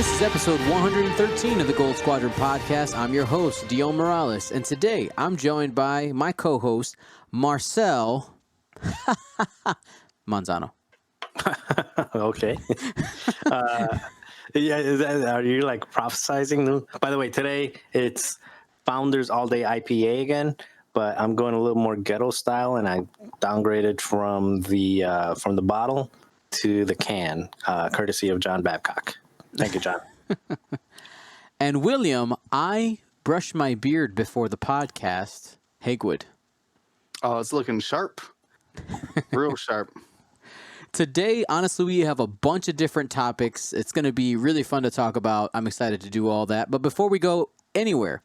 This is episode 113 of the Gold Squadron podcast. I'm your host, Dion Morales, and today I'm joined by my co-host, Marcel Manzano. Okay. Are you like prophesizing? By the way, today it's Founders All Day IPA again, but I'm going a little more ghetto style, and I downgraded from the bottle to the can, courtesy of John Babcock. Thank you, John. And William, I brushed my beard before the podcast. Hagewood. Oh, it's looking sharp. Real sharp. Today, honestly, we have a bunch of different topics. It's going to be really fun to talk about. I'm excited to do all that. But before we go anywhere,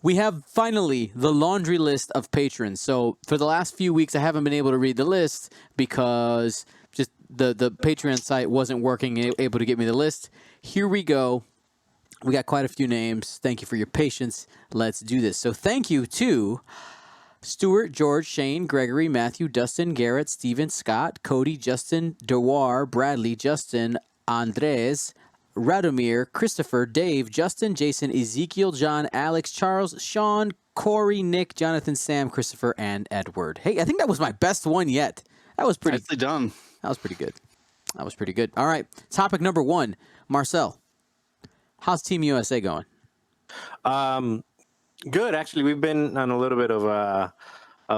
we have finally the laundry list of patrons. So for the last few weeks, I haven't been able to read the list because just the Patreon site wasn't working and able to get me the list. Here we go. We got quite a few names. Thank you for your patience. Let's do this. So thank you to Stuart, George, Shane, Gregory, Matthew, Dustin, Garrett, Steven, Scott, Cody, Justin, Dewar, Bradley, Justin, Andres, Radomir, Christopher, Dave, Justin, Jason, Ezekiel, John, Alex, Charles, Sean, Corey, Nick, Jonathan, Sam, Christopher, and Edward. Hey, I think that was my best one yet. That was pretty Nicely done. That was pretty good. That was pretty good. All right. Topic number 1. Marcel, how's Team USA going? Good. Actually, we've been on a little bit of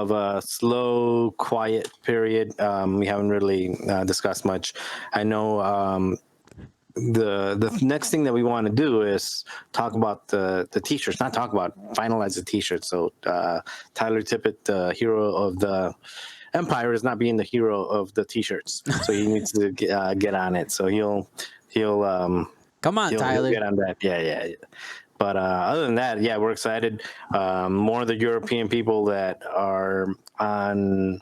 a slow, quiet period. We haven't really discussed much. I know the next thing that we want to do is talk about the t-shirts. Not talk about, finalize the t-shirts. So Tyler Tippett, the hero of the Empire, is not being the hero of the t-shirts. So he needs to get on it. So he'll Come on, Tyler. He'll get on that. Yeah. But other than that, yeah, we're excited. More of the European people that are on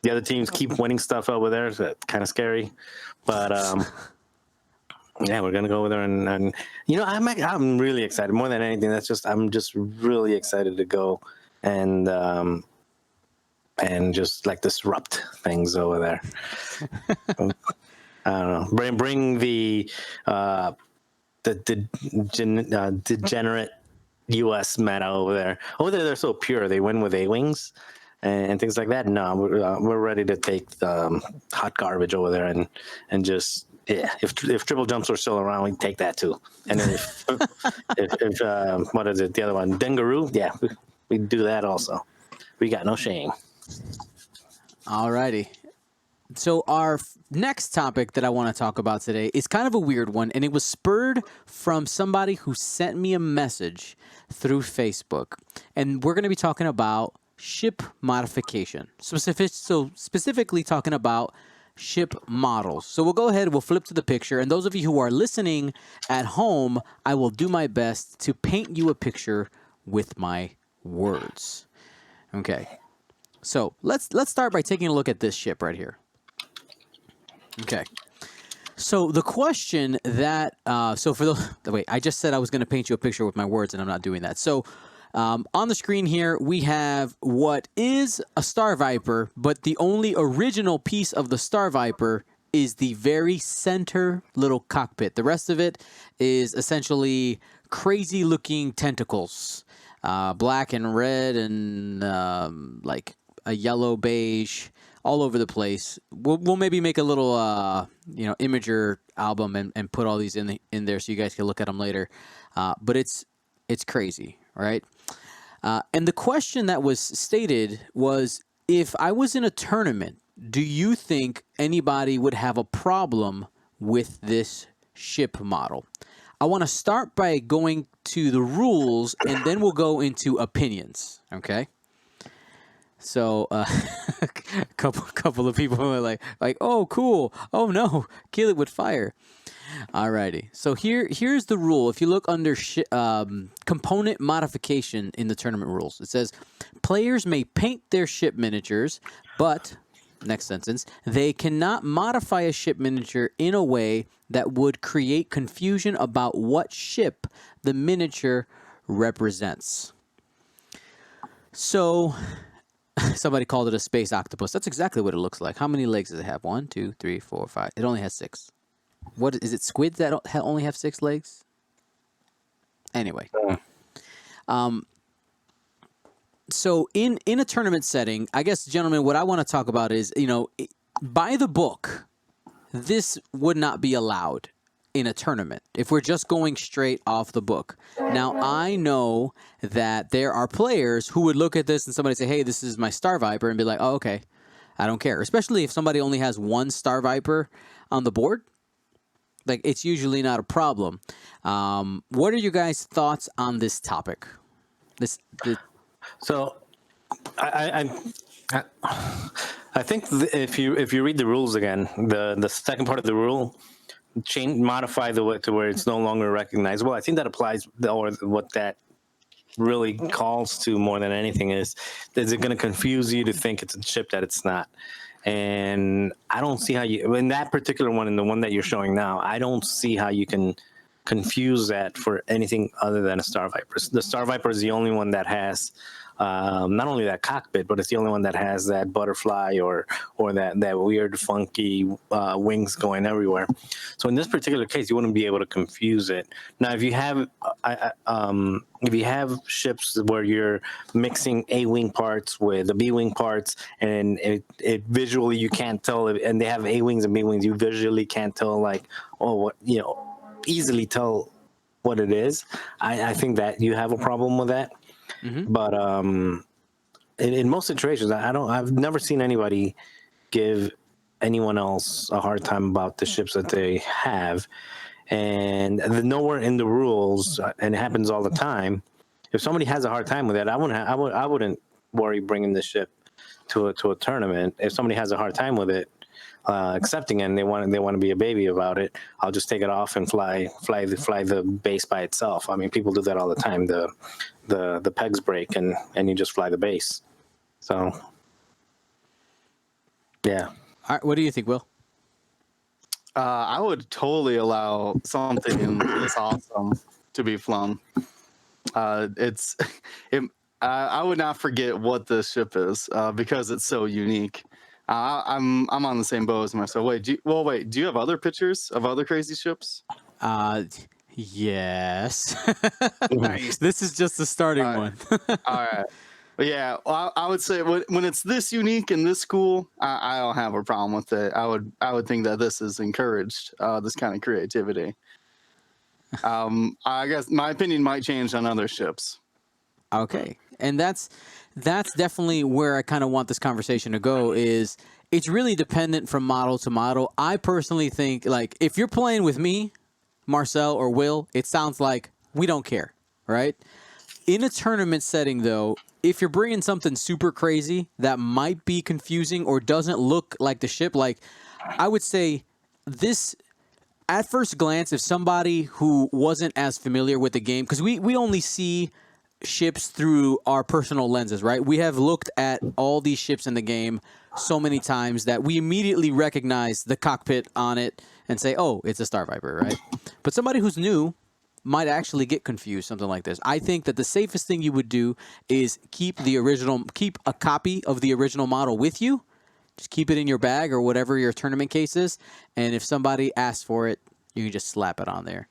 the other teams keep winning stuff over there. So that's kind of scary. But yeah, we're gonna go over there and I'm really excited. More than anything, I'm just really excited to go and just like disrupt things over there. I don't know. Bring the degenerate U.S. meta over there. Over there, they're so pure. They win with A-wings and things like that. No, we're ready to take the hot garbage over there and just, yeah. If triple jumps are still around, we take that too. And then if what is it? The other one, Dengaroo. Yeah, we do that also. We got no shame. All righty. So our next topic that I want to talk about today is kind of a weird one, and it was spurred from somebody who sent me a message through Facebook. And we're going to be talking about ship modification. Specifically talking about ship models. So we'll go ahead, we'll flip to the picture, and those of you who are listening at home, I will do my best to paint you a picture with my words. Okay. So let's start by taking a look at this ship right here. Okay. So the question that I just said I was going to paint you a picture with my words, and I'm not doing that. So on the screen here, we have what is a Star Viper, but the only original piece of the Star Viper is the very center little cockpit. The rest of it is essentially crazy looking tentacles, black and red and like a yellow beige, all over the place. We'll maybe make a little imager album and put all these in there so you guys can look at them later. But it's crazy, right? And the question that was stated was, if I was in a tournament, do you think anybody would have a problem with this ship model? I want to start by going to the rules, and then we'll go into opinions, okay? So a couple of people were like, oh, cool. Oh, no, kill it with fire. Alrighty. So here's the rule. If you look under component modification in the tournament rules, it says players may paint their ship miniatures, but, next sentence, they cannot modify a ship miniature in a way that would create confusion about what ship the miniature represents. So somebody called it a space octopus. That's exactly what it looks like. How many legs does it have? 1, 2, 3, 4, 5. It only has 6. what is it? Squids that only have 6 legs. Anyway, so in a tournament setting, I guess, gentlemen, what I want to talk about is, by the book, this would not be allowed in a tournament if we're just going straight off the book. Now, I know that there are players who would look at this and somebody say, hey, this is my Star Viper, and be like, oh, okay, I don't care. Especially if somebody only has 1 Star Viper on the board. Like, it's usually not a problem. What are your guys' thoughts on this topic? So, I think if you read the rules again, the second part of the rule, modify the way to where it's no longer recognizable. I think that applies, or what that really calls to more than anything is it going to confuse you to think it's a ship that it's not? And I don't see how you, in that particular one, in the one that you're showing now, I don't see how you can confuse that for anything other than a Star Viper. The Star Viper is the only one that has not only that cockpit, but it's the only one that has that butterfly or that weird, funky wings going everywhere. So in this particular case, you wouldn't be able to confuse it. Now, if you have ships where you're mixing A wing parts with the B wing parts, and it visually you can't tell, and they have A wings and B wings, you visually can't tell, like, easily tell what it is. I think that you have a problem with that. Mm-hmm. But in most situations, I've never seen anybody give anyone else a hard time about the ships that they have, and nowhere in the rules, and it happens all the time. If somebody has a hard time with it, I wouldn't worry bringing the ship to a tournament. If somebody has a hard time with it, accepting it, and they want to be a baby about it, I'll just take it off and fly the base by itself. I mean, people do that all the time. The pegs break and you just fly the base. So, yeah. All right, what do you think, Will? I would totally allow something this awesome to be flown. I would not forget what this ship is because it's so unique. I'm on the same boat as myself. Do you have other pictures of other crazy ships? Yes. Nice. This is just the starting one. All right. But yeah, I would say when it's this unique and this cool, I don't have a problem with it. I would think that this is encouraged, this kind of creativity. I guess my opinion might change on other ships. Okay. And that's definitely where I kind of want this conversation to go. Is it's really dependent from model to model. I personally think, like, if you're playing with me, Marcel or Will, it sounds like we don't care, right? In a tournament setting, though, if you're bringing something super crazy that might be confusing or doesn't look like the ship, like, I would say this, at first glance, if somebody who wasn't as familiar with the game, because we only see ships through our personal lenses, right? We have looked at all these ships in the game so many times that we immediately recognize the cockpit on it and say, oh, it's a Star Viper, right? But somebody who's new might actually get confused, something like this. I think that the safest thing you would do is keep a copy of the original model with you. Just keep it in your bag or whatever your tournament case is. And if somebody asks for it, you can just slap it on there.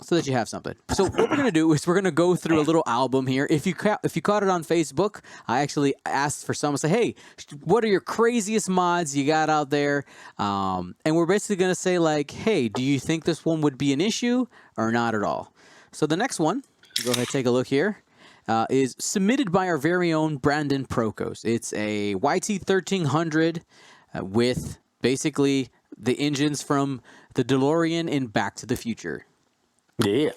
So that you have something. So what we're going to do is we're going to go through a little album here. If you caught it on Facebook, I actually asked for someone to say, hey, what are your craziest mods you got out there? And we're basically going to say, like, hey, do you think this one would be an issue or not at all? So the next one, go ahead and take a look here, is submitted by our very own Brandon Prokos. It's a YT1300 with basically the engines from the DeLorean in Back to the Future. Yeah,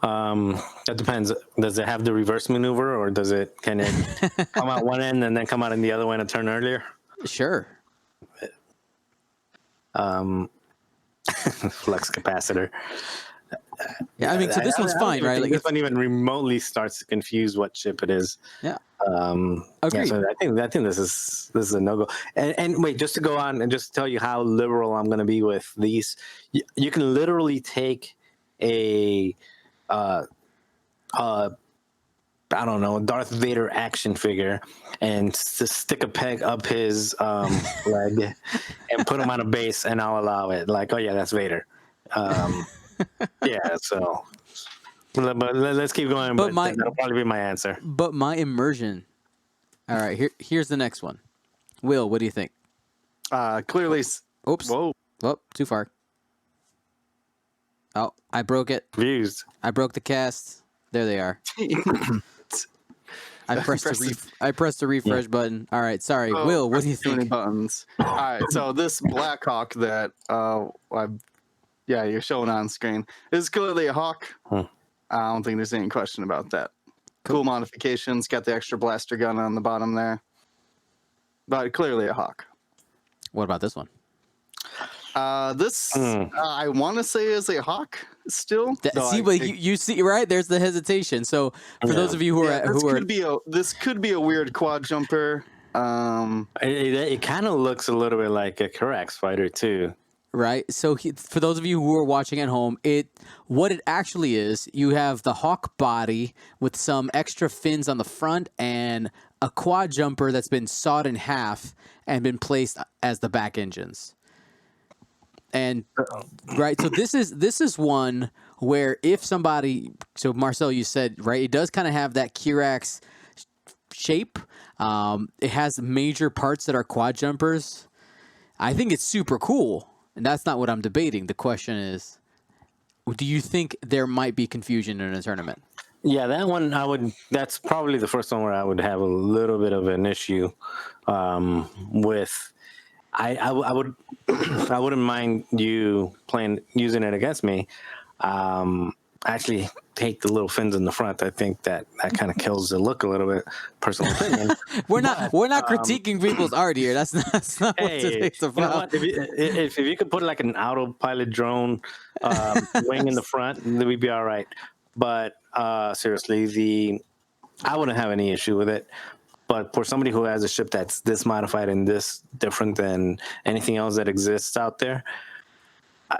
that depends. Does it have the reverse maneuver, or can it come out one end and then come out in the other one a turn earlier? Sure. Flux capacitor. Yeah, I mean, so this one's fine, right? Like, this one even remotely starts to confuse what ship it is. Yeah. Yeah, so I think this is a no-go. And wait, just to go on and just tell you how liberal I'm going to be with these, you can literally take a I don't know, Darth Vader action figure and stick a peg up his leg and put him on a base, and I'll allow it. Like, oh yeah, that's Vader. Yeah, so but let's keep going. But that'll probably be my answer. But my immersion. All right, here's the next one. Will, what do you think? Clearly. Oops. Whoa. Oh, too far. Oh, I broke it. Views. I broke the cast. There they are. I pressed the refresh button. All right, sorry. Oh, Will, what do you too many think? buttons. All right, so this Blackhawk that you're showing on screen is clearly a hawk. I don't think there's any question about that. Cool modifications. Got the extra blaster gun on the bottom there, but clearly a hawk. What about this one? I want to say is a hawk still. You see, right? There's the hesitation. So for those of you this could be a weird quad jumper. It kind of looks a little bit like a Karax fighter too. Right. So for those of you who are watching at home, what it actually is, you have the hawk body with some extra fins on the front and a quad jumper that's been sawed in half and been placed as the back engines. And right, so this is one where if somebody, so Marcel, you said, right, it does kind of have that Kirax shape. It has major parts that are quad jumpers. I think it's super cool, and that's not what I'm debating. The question is, do you think there might be confusion in a tournament? Yeah, that one that's probably the first one where I would have a little bit of an issue with. I would I wouldn't mind you using it against me. Actually take the little fins in the front. I think that kind of kills the look a little bit. Personal opinion. we're not critiquing people's art here. That's not what today's about. You know what? If you could put like an autopilot drone wing in the front, then we'd be all right. But seriously, I wouldn't have any issue with it. But for somebody who has a ship that's this modified and this different than anything else that exists out there,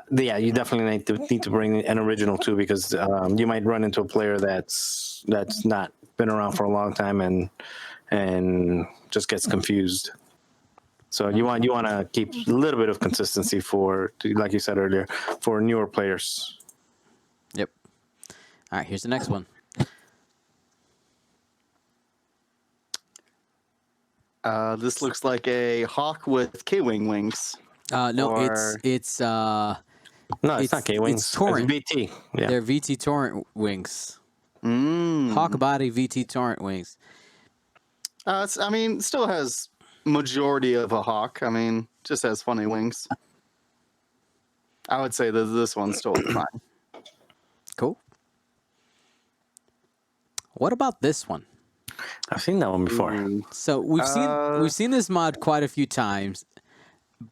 you definitely need to bring an original too, because you might run into a player that's not been around for a long time and just gets confused. So you want to keep a little bit of consistency for, like you said earlier, for newer players. Yep. All right, here's the next one. This looks like a hawk with K-wing wings. No, it's not K-wings. It's Torrent. It's VT. Yeah. They're VT Torrent wings. Hawk body VT Torrent wings. Still has majority of a hawk. Just has funny wings. I would say that this one's totally fine. Cool. What about this one? I've seen that one before. So we've seen this mod quite a few times,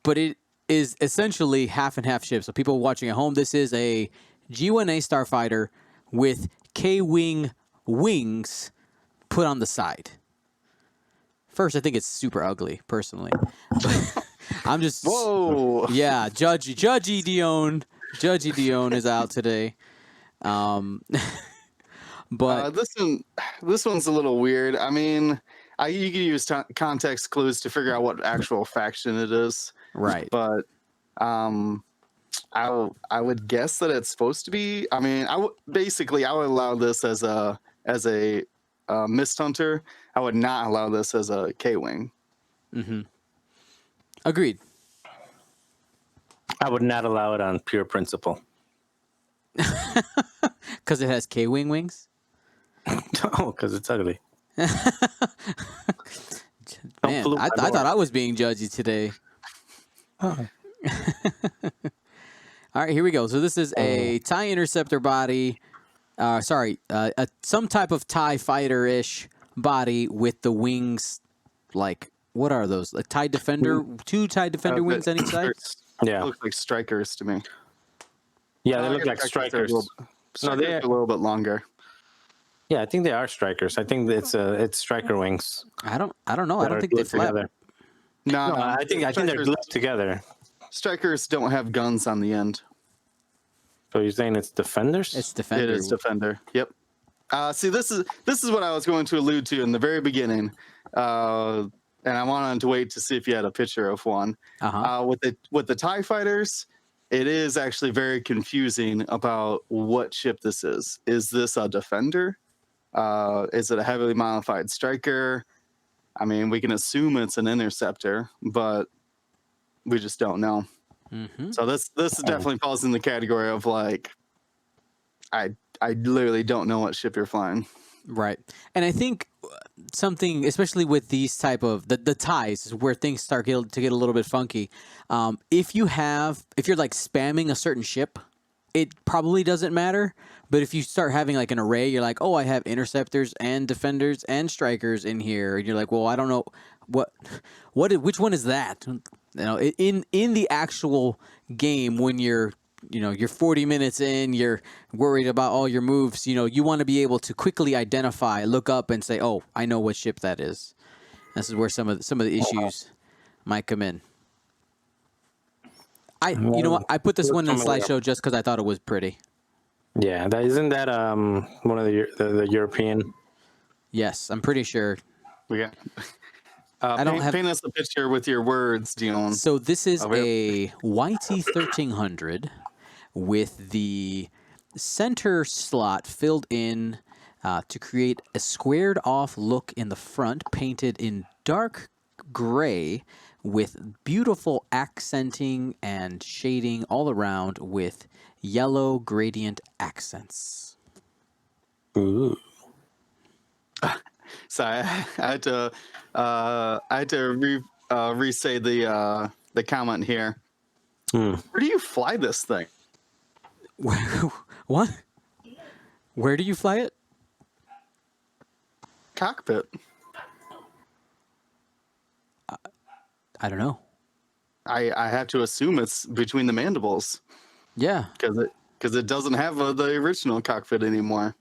but it is essentially half and half ship. So people watching at home, this is a G1A starfighter with K-wing wings put on the side. First, I think it's super ugly, personally. I'm just whoa. Yeah, Judgy Dion is out today. But this one's a little weird. You can use context clues to figure out what actual faction it is, right? But I would guess that it's supposed to be. I would allow this as a Mist Hunter. I would not allow this as a K-wing. Mm-hmm. Agreed. I would not allow it on pure principle. Because it has K-wing wings. No, because it's ugly. Man, I thought I was being judgy today. Oh. All right, here we go. So this is a TIE Interceptor body. Some type of TIE fighter-ish body with the wings. Like, what are those? A TIE Defender? Two TIE Defender wings on each side? Yeah, they look like strikers to me. Yeah, they look like strikers. They're a little bit longer. Yeah, I think they are strikers. I think it's striker wings. I don't know. I don't think they flap. Together. No, I think they're glued together. Strikers don't have guns on the end. So you're saying it's defenders? It's defender. It is defender. Yep. See, this is what I was going to allude to in the very beginning, and I wanted to wait to see if you had a picture of one. With the TIE fighters, it is actually very confusing about what ship this is. Is this a defender? Is it a heavily modified striker? I mean, we can assume it's an interceptor, but we just don't know. So this definitely falls in the category of like, I literally don't know what ship you're flying. Right. And I think something, especially with these type of the ties, is where things start to get a little bit funky. If you're like spamming a certain ship, it probably doesn't matter. But if you start having like an array, you're like, oh, I have interceptors and defenders and strikers in here, and you're like, well, I don't know which one is that? You know, in the actual game, when you're 40 minutes in, you're worried about all your moves. You know, you want to be able to quickly identify, look up, and say, "Oh, I know what ship that is." This is where some of the issues might come in. You know what? I put this one in the slideshow just because I thought it was pretty. Yeah, isn't that one of the European? Yes, I'm pretty sure. We got. Paint us a picture with your words, Dion. So this is a YT-1300 with the center slot filled in to create a squared off look in the front, painted in dark gray with beautiful accenting and shading all around with yellow gradient accents. Ooh. So I had to re-say the comment here. Where do you fly this thing? What? Where do you fly it? Cockpit. I don't know. I have to assume it's between the mandibles. Yeah. Because it doesn't have the original cockpit anymore.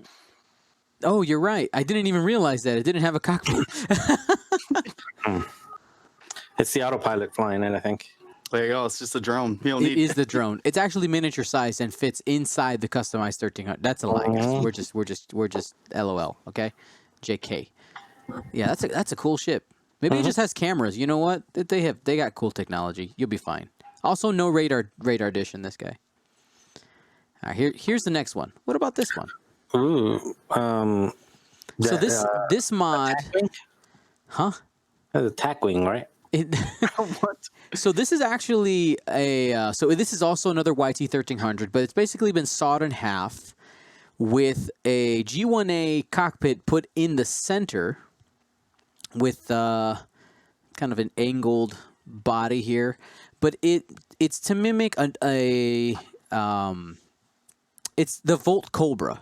Oh, you're right. I didn't even realize that. It didn't have a cockpit. It's the autopilot flying it, I think. There you go. It's just a drone. It is the drone. It's actually miniature sized and fits inside the customized 1300. That's a lie. We're just LOL. Okay, JK. Yeah, that's a cool ship. Maybe it just has cameras. You know what? They got cool technology. You'll be fine. Also, no radar dish in this guy. All right, here's the next one. What about this one? Ooh. So this mod, huh? That's a tack wing, right? What? So this is actually this is also another YT-1300, but it's basically been sawed in half with a G1A cockpit put in the center with kind of an angled body here, but it's to mimic it's the Volt Cobra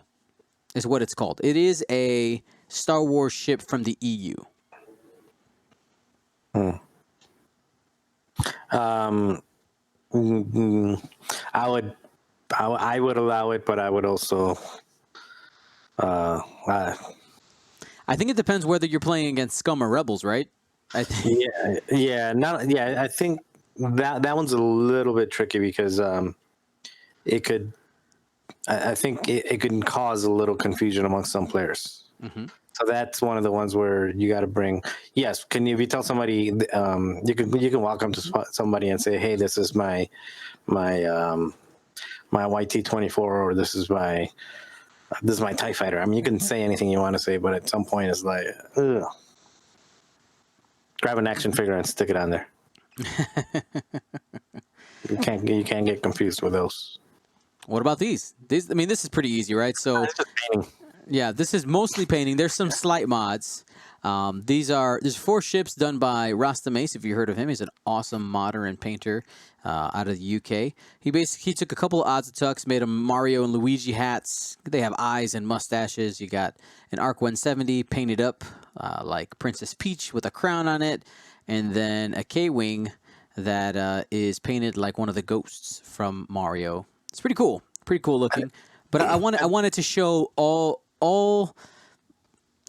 is what it's called. It is a Star Wars ship from the EU. I would allow it, but I would also. I think it depends whether you're playing against scum or rebels, right? I think that one's a little bit tricky because it could. I think it can cause a little confusion amongst some players. Mm-hmm. So that's one of the ones where you got to bring. Yes, if you tell somebody, you can walk up to somebody and say, "Hey, this is my YT-24, or this is my TIE fighter." I mean, you can say anything you want to say, but at some point, it's like, ugh. Grab an action figure and stick it on there. You can't get confused with those. What about these? This is pretty easy, right? So, yeah, this is mostly painting. There's some slight mods. There's 4 ships done by Rasta Mace. If you heard of him, he's an awesome modder and painter out of the UK. He took a couple of odds and tucks, made them Mario and Luigi hats. They have eyes and mustaches. You got an Arc 170 painted up like Princess Peach with a crown on it, and then a K-wing that is painted like one of the ghosts from Mario. It's pretty cool looking. But I wanted to show all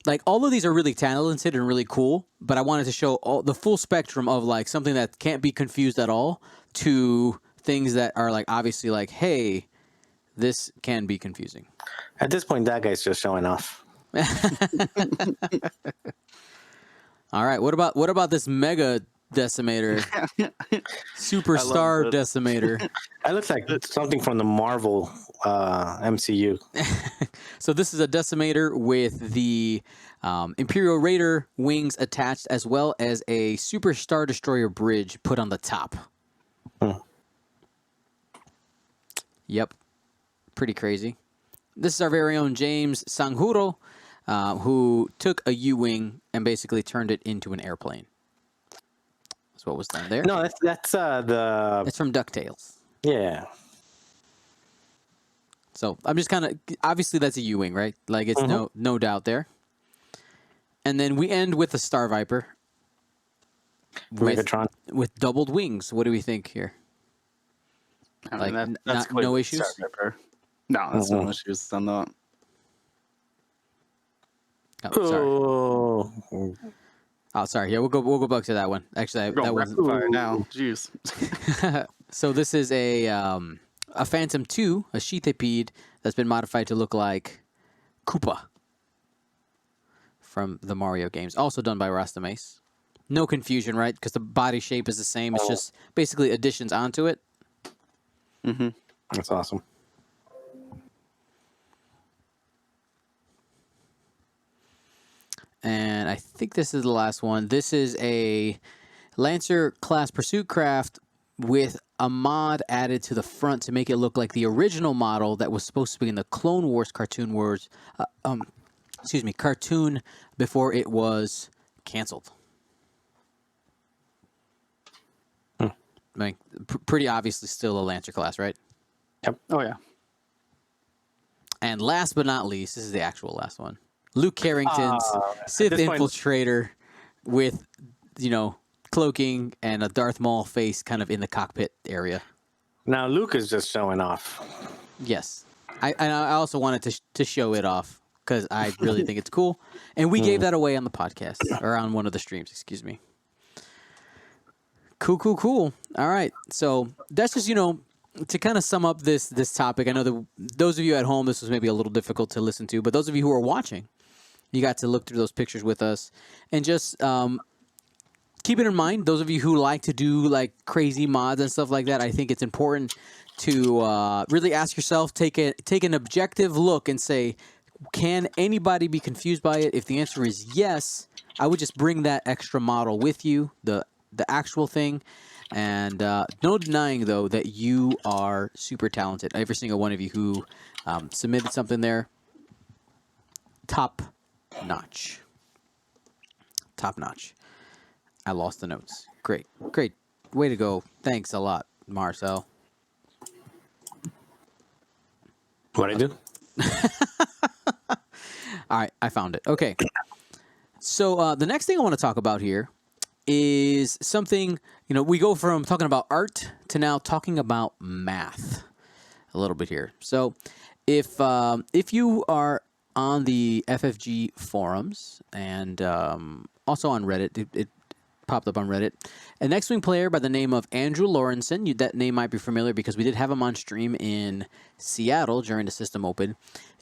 of these are really talented and really cool, but I wanted to show the full spectrum of like something that can't be confused at all to things that are like obviously like, hey, this can be confusing. At this point, that guy's just showing off. All right. What about this mega decimator, superstar this. decimator? That looks like something from the Marvel MCU. So this is a decimator with the Imperial Raider wings attached, as well as a Super Star Destroyer bridge put on the top. Yep, pretty crazy. This is our very own James Sanjuro, who took a U-wing and basically turned it into an airplane. That's what was done there. No, that's the It's from DuckTales. yeah. So I'm just kind of obviously that's a U-wing, right? Like it's no doubt there. And then we end with the Star Viper Megatron. with doubled wings. What do we think here? I mean, Like, that's no clearly issues? Star Viper. No, that's no issues on that. Oh, sorry. Oh, Oh, sorry. Yeah, we'll go back to that one. Actually, We're that going was rapid fire now. Jeez. so. This is a Phantom 2, a Sheathipede that's been modified to look like Koopa from the Mario games. Also done by Rastamace. No confusion, right? Because the body shape is the same. It's just basically additions onto it. Mm-hmm. that's awesome. And I think this is the last one. This is a Lancer class pursuit craft with a mod added to the front to make it look like the original model that was supposed to be in the Clone Wars cartoon cartoon before it was canceled. I mean, pretty obviously still a Lancer class, right? Yep. Oh yeah. And last but not least, this is the actual last one. Luke Carrington's Sith this point- infiltrator with, cloaking and a Darth Maul face kind of in the cockpit area. Now Luke is just showing off. Yes. I also wanted to show it off because I really think it's cool. And we gave that away on the podcast, or on one of the streams, excuse me. Cool. All right. So that's just, to kind of sum up this topic. I know that those of you at home, this was maybe a little difficult to listen to, but those of you who are watching, you got to look through those pictures with us. And just keep it in mind, those of you who like to do like crazy mods and stuff like that, I think it's important to really ask yourself, take an objective look and say, can anybody be confused by it? If the answer is yes, I would just bring that extra model with you, the actual thing. And no denying, though, that you are super talented. Every single one of you who submitted something there, top notch. Top notch. I lost the notes. Great. Way to go. Thanks a lot, Marcel. What'd I do? All right, I found it. Okay. So the next thing I want to talk about here is something, we go from talking about art to now talking about math a little bit here. So if you are on the FFG forums and also on Reddit, it popped up on Reddit, an X-Wing player by the name of Andrew Lawrenson, that name might be familiar because we did have him on stream in Seattle during the System Open,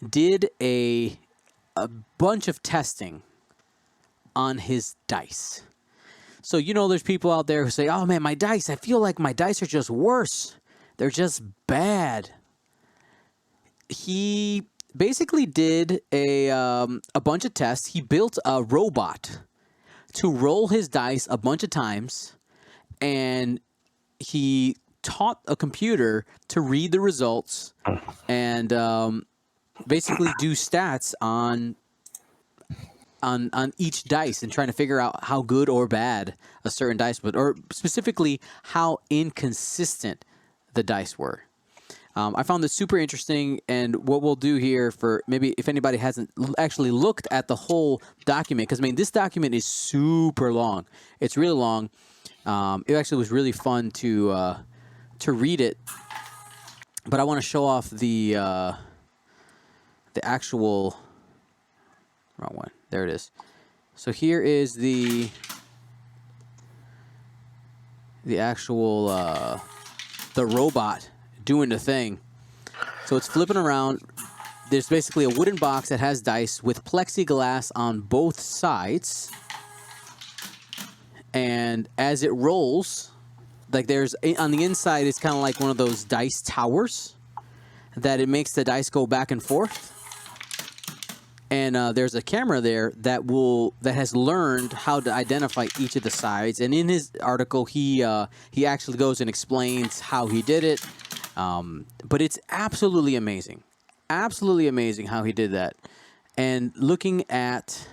did a bunch of testing on his dice. So, there's people out there who say, oh man, my dice, I feel like my dice are just worse. They're just bad. He basically did a bunch of tests. He built a robot to roll his dice a bunch of times, and he taught a computer to read the results and basically do stats on each dice and trying to figure out how good or bad a certain dice was, or specifically how inconsistent the dice were. I found this super interesting, and what we'll do here, for maybe if anybody hasn't actually looked at the whole document, because this document is super long. It's really long. It actually was really fun to read it, but I want to show off the actual wrong one. There it is. So here is the actual the robot doing the thing. So it's flipping around, there's basically a wooden box that has dice with plexiglass on both sides, and as it rolls, like there's on the inside, it's kind of like one of those dice towers that it makes the dice go back and forth. And there's a camera there that has learned how to identify each of the sides. And in his article, he actually goes and explains how he did it. But it's absolutely amazing how he did that. And looking at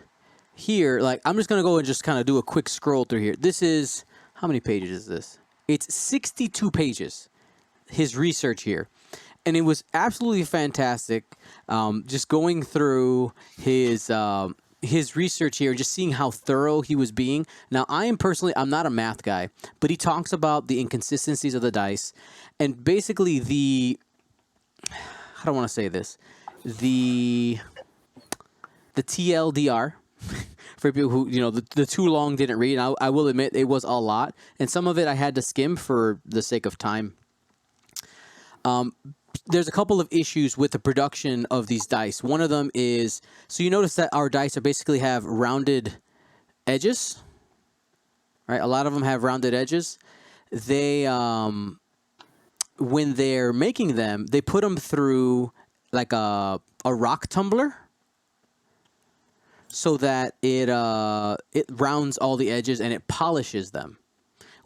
here, like I'm just gonna go and just kind of do a quick scroll through here. This is, how many pages is this? It's 62 pages. His research here. And it was absolutely fantastic, just going through his research here, just seeing how thorough he was being. Now, I'm not a math guy, but he talks about the inconsistencies of the dice, and basically how do I want to say this? The TLDR, for people who, the too long didn't read. I will admit it was a lot, and some of it I had to skim for the sake of time. There's a couple of issues with the production of these dice. One of them is, so you notice that our dice basically have rounded edges, right? A lot of them have rounded edges. They, when they're making them, they put them through like a rock tumbler so that it rounds all the edges and it polishes them.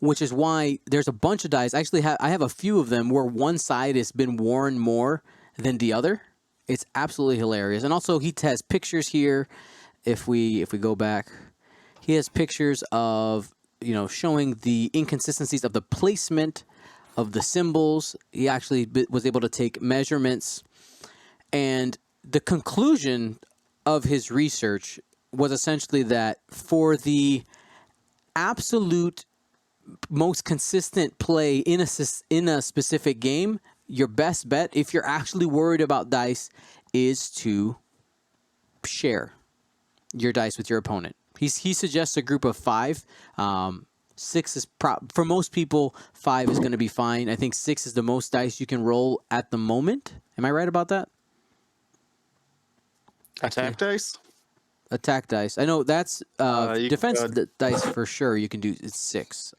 Which is why there's a bunch of dice. Actually, I have a few of them where one side has been worn more than the other. It's absolutely hilarious. And also, he has pictures here. If we go back, he has pictures of showing the inconsistencies of the placement of the symbols. He actually was able to take measurements, and the conclusion of his research was essentially that for the absolute most consistent play in a specific game, your best bet, if you're actually worried about dice, is to share your dice with your opponent. He suggests a group of 5. 6 is for most people, 5 is going to be fine. I think 6 is the most dice you can roll at the moment. Am I right about that? Attack dice? Attack dice. I know that's defense dice for sure. You can do, it's 6.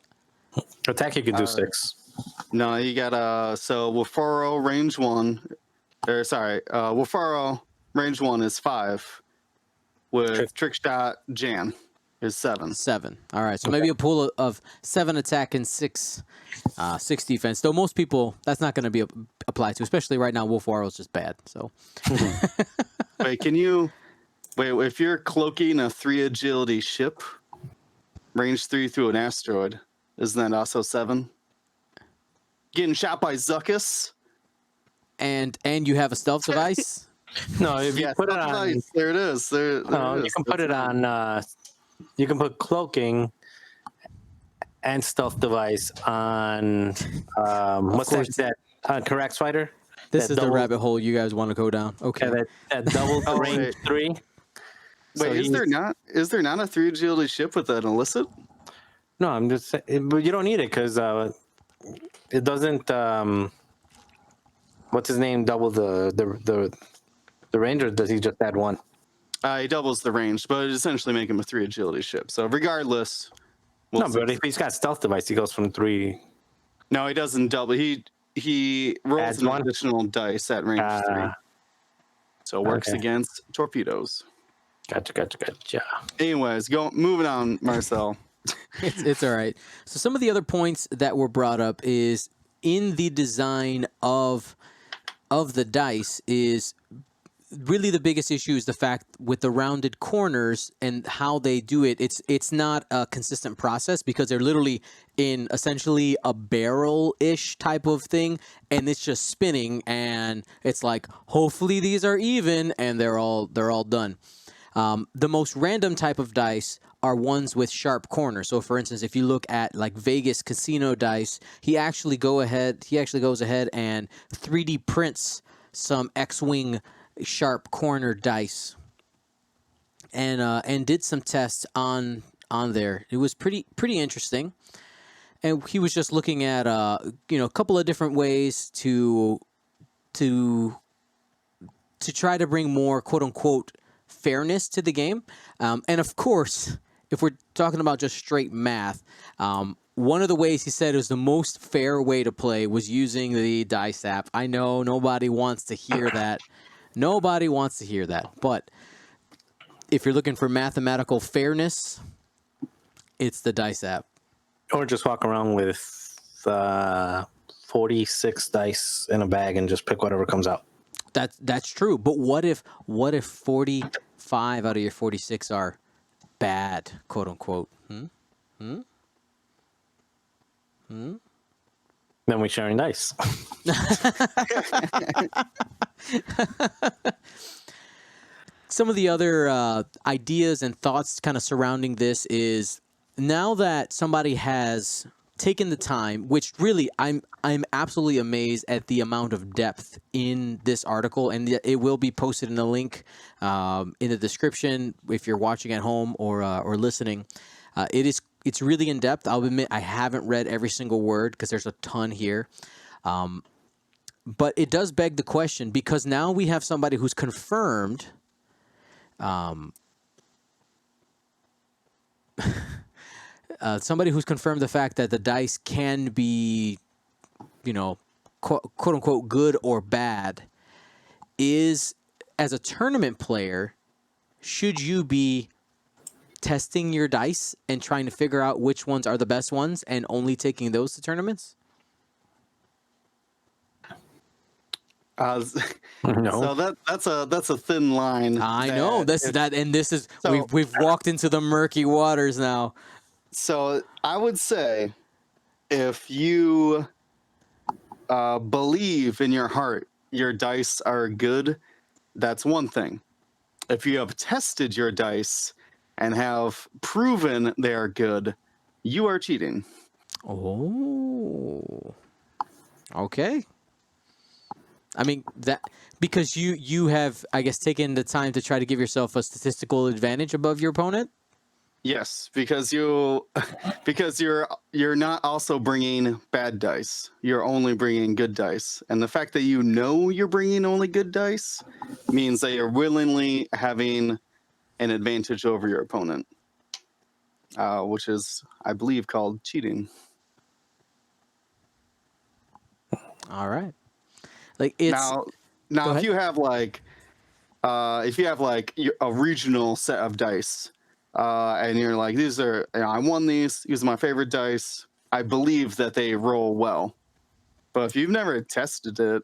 Attack, you can do 6. No, you got so Wafaro range 1, Wafaro range 1 is 5, with trick shot Jan is 7. 7. All right, so maybe a pool of 7 attack and 6 defense. Though most people, that's not going to be applied to, especially right now. Wafaro is just bad. So wait, if you're cloaking a 3 agility ship, range 3 through an asteroid, isn't that also 7? Getting shot by Zuckus. And you have a stealth device? No, if you put it on, device, there it is. There it is. you can put it on. You can put cloaking and stealth device on. What's that? Correct fighter. This is the rabbit hole you guys want to go down. Okay. Yeah, that doubles the range 3. Wait, So is there not a 3 agility ship with an illicit? No, I'm just saying, but you don't need it because it doesn't. What's his name? Double the range, or does he just add 1? He doubles the range, but it essentially make him a 3 agility ship. So regardless, But if he's got stealth device, he goes from 3. No, he doesn't double. He rolls Adds an 1? additional dice at range 3, so it works okay. against torpedoes. Gotcha. Anyways, moving on, Marcel. It's all right. So some of the other points that were brought up is in the design of the dice is really the biggest issue is the fact with the rounded corners and how they do it. It's not a consistent process because they're literally in essentially a barrel-ish type of thing, and it's just spinning, and it's like hopefully these are even, and they're all done. The most random type of dice are ones with sharp corners. So, for instance, if you look at like Vegas casino dice, he actually goes ahead and 3D prints some X-wing sharp corner dice, and did some tests on there. It was pretty interesting, and he was just looking at a couple of different ways to to try to bring more quote unquote fairness to the game. And of course, if we're talking about just straight math, one of the ways he said was the most fair way to play was using the dice app. I know nobody wants to hear that. Nobody wants to hear that. But if you're looking for mathematical fairness, it's the dice app. Or just walk around with 46 dice in a bag and just pick whatever comes out. That's true. But what if 45 out of your 46 are bad, quote unquote? Then we're sharing dice. Some of the other ideas and thoughts kind of surrounding this is now that somebody has taken the time, which really I'm absolutely amazed at the amount of depth in this article, and it will be posted in the link in the description if you're watching at home or listening. It's really in depth. I'll admit I haven't read every single word because there's a ton here. But it does beg the question, because now we have somebody who's confirmed the fact that the dice can be, quote unquote, good or bad. Is, as a tournament player, should you be testing your dice and trying to figure out which ones are the best ones and only taking those to tournaments? No. So that's a thin line. I know we've walked into the murky waters now. So I would say, if you believe in your heart your dice are good, that's one thing. If you have tested your dice and have proven they are good, you are cheating. Oh, okay. I mean, that because you have, I guess, taken the time to try to give yourself a statistical advantage above your opponent. Yes, because you're not also bringing bad dice. You're only bringing good dice, and the fact that you're bringing only good dice means that you're willingly having an advantage over your opponent, which is, I believe, called cheating. All right. Like it's now if you have like a regional set of dice, and you're like, these are, I won these are my favorite dice, I believe that they roll well. But if you've never tested it,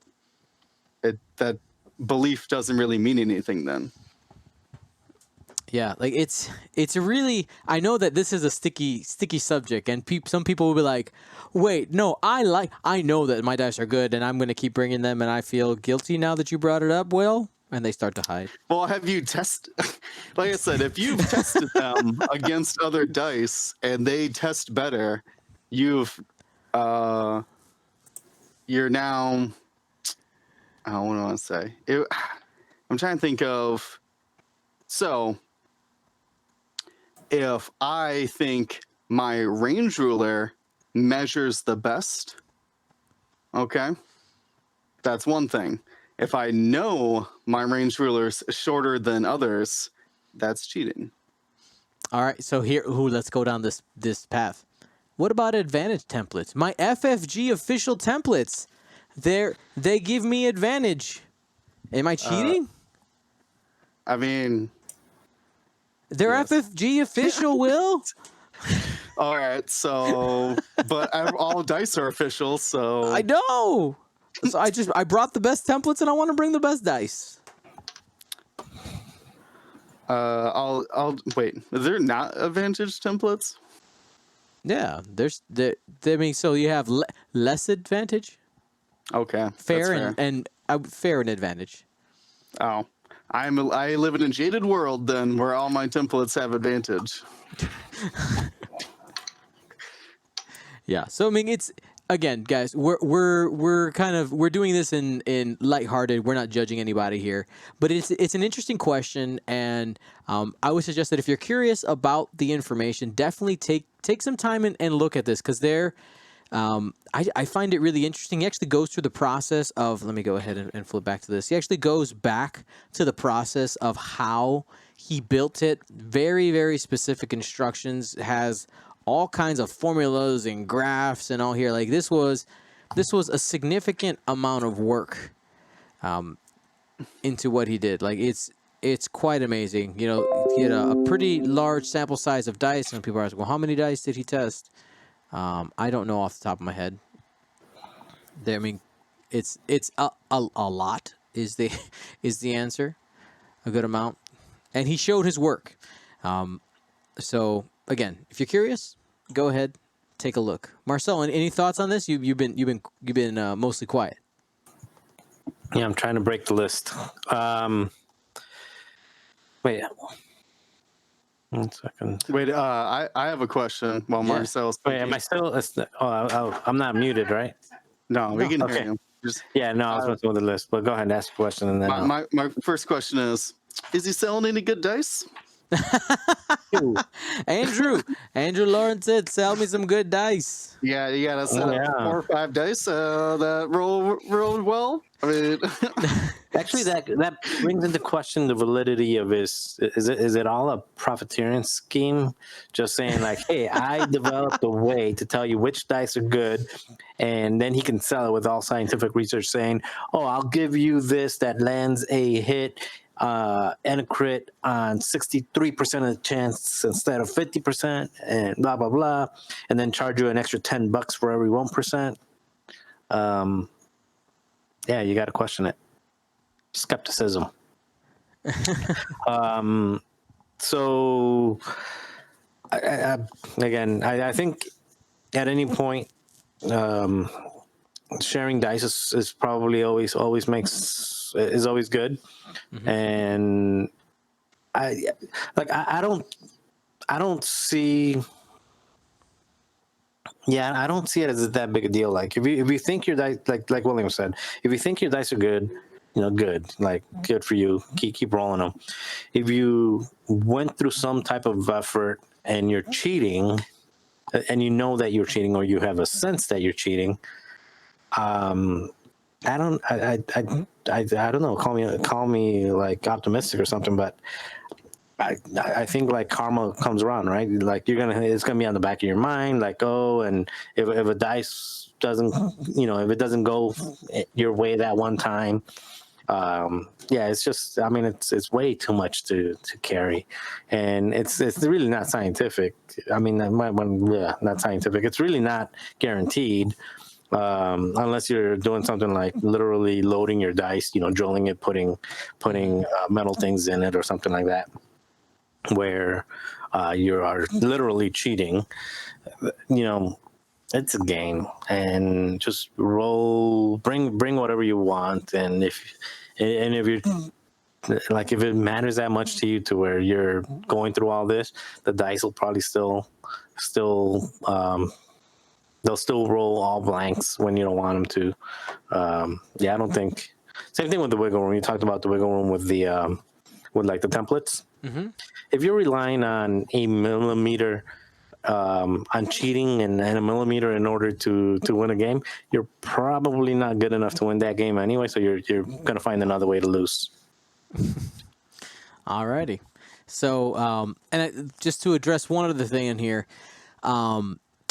that belief doesn't really mean anything then. Yeah, like it's really, I know that this is a sticky subject, and some people will be like, wait, no, I know that my dice are good, and I'm going to keep bringing them, and I feel guilty now that you brought it up, Will, and they start to hide. Well, have you tested, like I said, if you've tested them against other dice and they test better, you're now, I don't want to say it, I'm trying to think of, so if I think my range ruler measures the best, okay, that's one thing. If I know my range ruler's shorter than others, that's cheating. All right, so let's go down this path. What about advantage templates? My FFG official templates, they give me advantage. Am I cheating? I mean, they're yes. FFG official, Will. All right, so, but all dice are official, so I know. So I brought the best templates, and I want to bring the best dice. I'll wait. Is there not advantage templates? Yeah, I mean, so you have less advantage. Okay, Fair and fair and advantage. Oh, I live in a jaded world then, where all my templates have advantage. Yeah. So I mean, it's, again, guys, we're doing this in lighthearted. We're not judging anybody here, but it's an interesting question, and I would suggest that if you're curious about the information, definitely take some time and look at this, because I find it really interesting. He actually goes through the process of, let me go ahead and flip back to this. He actually goes back to the process of how he built it. Very, very specific instructions, has all kinds of formulas and graphs and all here. Like this was a significant amount of work into what he did. Like it's quite amazing. You know, he had a pretty large sample size of dice, and people are asking, well, how many dice did he test? I don't know off the top of my head. I mean, it's a lot is the is the answer, a good amount, and he showed his work. So again, if you're curious, go ahead, take a look. Marcel, any thoughts on this? You've been mostly quiet. Yeah, I'm trying to break the list. Wait, 1 second. Wait, I have a question while Yeah. Marcel's Wait, speaking. am I still? I'm not muted, right? No, we can okay. hear you. Just, Yeah, no, I was messing with the list. But go ahead and ask a question, and then my first question is he selling any good dice? Andrew Lawrence said, "Sell me some good dice." Yeah, you got a set of yeah. 4 or 5 dice that roll well. I mean, Actually, that brings into question the validity of his. Is it all a profiteering scheme? Just saying like, hey, I developed a way to tell you which dice are good, and then he can sell it with all scientific research saying, oh, I'll give you this that lands a hit and a crit on 63% of the chance instead of 50%, and blah blah blah, and then charge you an extra $10 for every 1%. Yeah, you got to question it. Skepticism. So I think at any point, sharing dice is probably always good, and I don't see. Yeah, I don't see it as that big a deal. Like if you think your dice, like William said, if you think your dice are good, good, like good for you. Keep rolling them. If you went through some type of effort and you're cheating, and you know that you're cheating, or you have a sense that you're cheating, I don't know. Call me like optimistic or something, but I think like karma comes around, right? Like it's gonna be on the back of your mind, like, oh, and if a dice doesn't, if it doesn't go your way that one time, yeah, it's just, I mean, it's way too much to carry, and it's really not scientific. I mean, not scientific. It's really not guaranteed. Unless you're doing something like literally loading your dice, drilling it, putting metal things in it or something like that, where you are literally cheating. It's a game, and just roll, bring whatever you want, and if you're like, if it matters that much to you to where you're going through all this, the dice will probably still they'll still roll all blanks when you don't want them to. Yeah, I don't think. Same thing with the wiggle room. You talked about the wiggle room with the with like the templates. Mm-hmm. If you're relying on a millimeter, on cheating and a millimeter in order to win a game, you're probably not good enough to win that game anyway. So you're gonna find another way to lose. Alrighty. So, just to address one other thing in here,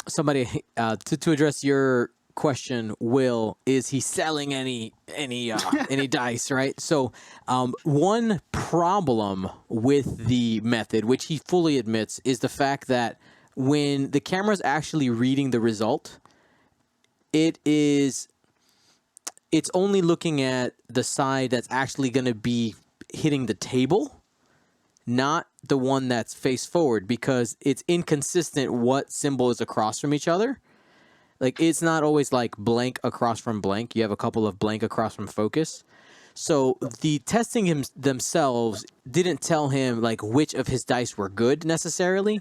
somebody to address your question, Will, is he selling any dice, right? So, one problem with the method, which he fully admits, is the fact that when the camera's actually reading the result, it's only looking at the side that's actually going to be hitting the table, not the one that's face forward, because it's inconsistent what symbol is across from each other. Like, it's not always like blank across from blank. You have a couple of blank across from focus. So the testing themselves didn't tell him like which of his dice were good necessarily.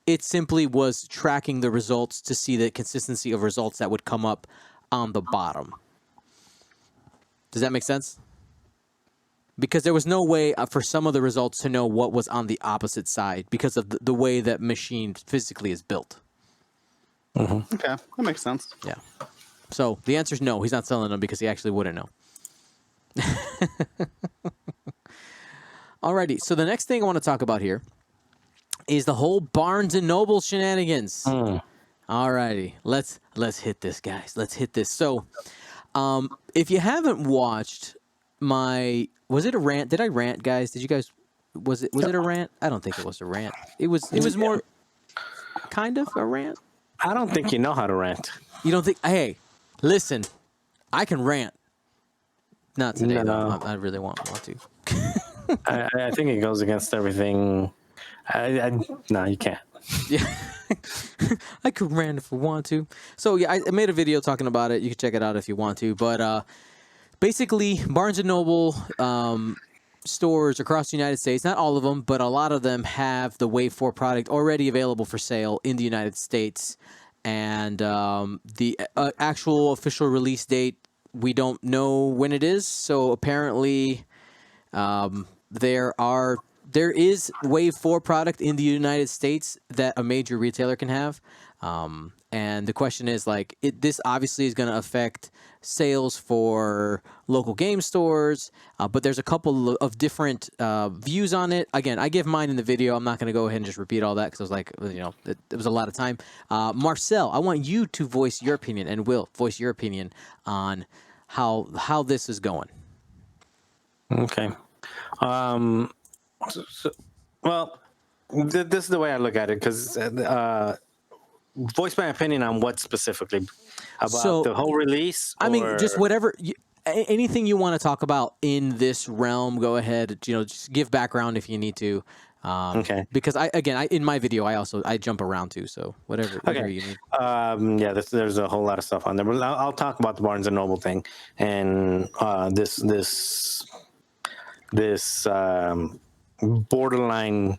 It simply was tracking the results to see the consistency of results that would come up on the bottom. Does that make sense? Because there was no way for some of the results to know what was on the opposite side because of the way that machine physically is built. Okay, that makes sense. Yeah. So the answer is no. He's not selling them because he actually wouldn't know. Alrighty. So the next thing I want to talk about here is the whole Barnes and Noble shenanigans. Alrighty. Let's hit this, guys. Let's hit this. So, if you haven't watched was it a rant? Did I rant, guys? Did you guys? Was it a rant? I don't think it was a rant. It was more kind of a rant. I don't think you know how to rant. You don't think? Hey, listen, I can rant. Not today, No. though. I really want to. I think it goes against everything. No, you can't. Yeah, I could rant if I want to. So yeah, I made a video talking about it. You can check it out if you want to. But basically, Barnes and Noble stores across the United States, not all of them, but a lot of them have the Wave 4 product already available for sale in the United States. And the actual official release date, we don't know when it is. So apparently, there is Wave 4 product in the United States that a major retailer can have. And the question is, like, this obviously is going to affect sales for local game stores, but there's a couple of different views on it. Again, I give mine in the video. I'm not going to go ahead and just repeat all that because I was like, it was a lot of time. Marcel, I want you to voice your opinion, and Will, voice your opinion on how this is going. Okay. Well, this is the way I look at it, because voice my opinion on what specifically about the whole release. I mean, just whatever. Anything you want to talk about in this realm, go ahead. Just give background if you need to. Okay. Because in my video, I jump around too. So whatever you need. Yeah, there's a whole lot of stuff on there. But I'll talk about the Barnes and Noble thing and this borderline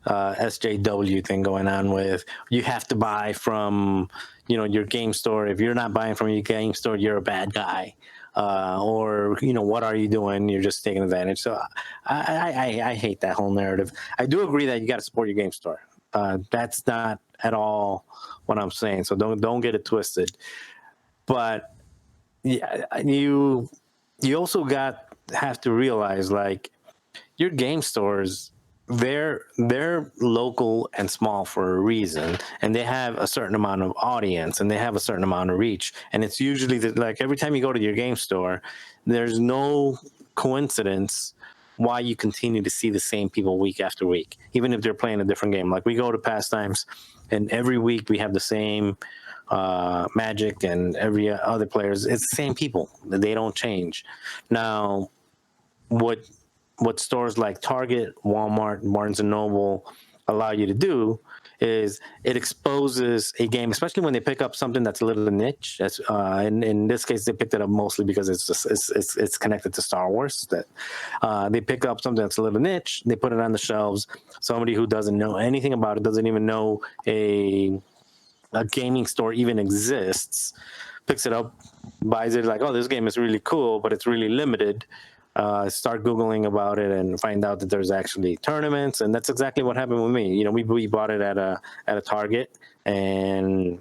SJW thing going on with you have to buy from your game store. If you're not buying from your game store, you're a bad guy. Or what are you doing? You're just taking advantage. So I hate that whole narrative. I do agree that you got to support your game store. That's not at all what I'm saying. So don't get it twisted. But yeah, you also have to realize, like, your game stores, they're local and small for a reason, and they have a certain amount of audience and they have a certain amount of reach. And it's usually like every time you go to your game store, there's no coincidence why you continue to see the same people week after week, even if they're playing a different game. Like, we go to Pastimes, and every week we have the same Magic and every other players. It's the same people. They don't change. Now, what stores like Target, Walmart, Barnes and Noble allow you to do is it exposes a game, especially when they pick up something that's a little niche. That's in this case, they picked it up mostly because it's connected to Star Wars. That they pick up something that's a little niche, they put it on the shelves. Somebody who doesn't know anything about it, doesn't even know a gaming store even exists, picks it up, buys it, like, oh, this game is really cool, but it's really limited. Start Googling about it and find out that there's actually tournaments. And that's exactly what happened with me. We bought it at a Target, and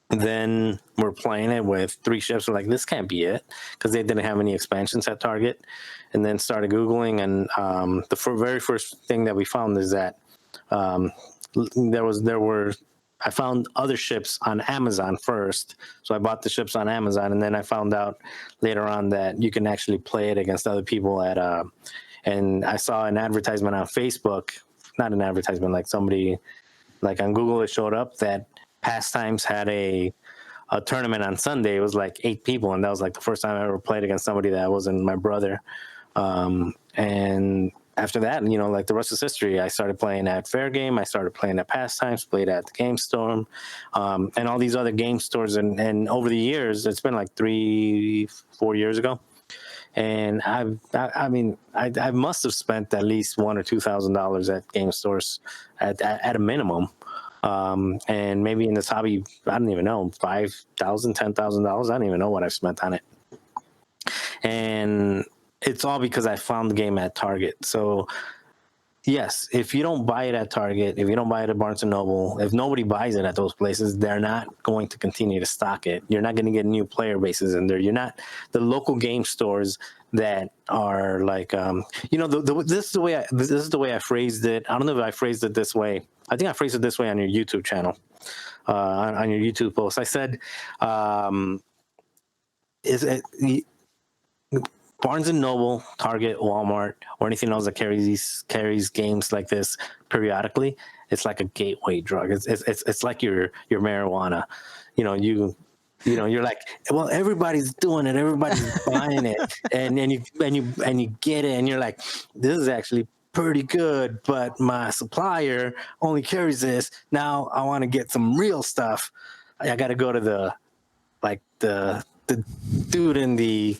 then we're playing it with 3 ships. We're like, this can't be it, because they didn't have any expansions at Target. And then started Googling, and the very first thing that we found is that I found other ships on Amazon first. So I bought the ships on Amazon, and then I found out later on that you can actually play it against other people and I saw an advertisement on Facebook, not an advertisement, like somebody, like on Google, it showed up that Pastimes had a tournament on Sunday. It was like 8 people, and that was like the first time I ever played against somebody that wasn't my brother. And after that, like, the rest is history. I started playing at Fair Game. I started playing at Pastimes, played at the Game Storm, and all these other game stores. And over the years, it's been like 3-4 years ago. And I must have spent at least $1,000 or $2,000 at game stores at a minimum. And maybe in this hobby, I don't even know, $5,000, $10,000. I don't even know what I've spent on it. And it's all because I found the game at Target. So Yes, if you don't buy it at Target, if you don't buy it at Barnes and Noble, if nobody buys it at those places, they're not going to continue to stock it. You're not going to get new player bases in there. You're not the local game stores that are like, this is the way I phrased it. I don't know if I phrased it this way. I think I phrased it this way on your YouTube channel, on your YouTube post. I said, is it Barnes and Noble, Target, Walmart, or anything else that carries games like this periodically? It's like a gateway drug. It's like your marijuana. You're like, well, everybody's doing it, everybody's buying it, and you get it, and you're like, this is actually pretty good, but my supplier only carries this. Now I want to get some real stuff. I got to go to the dude in the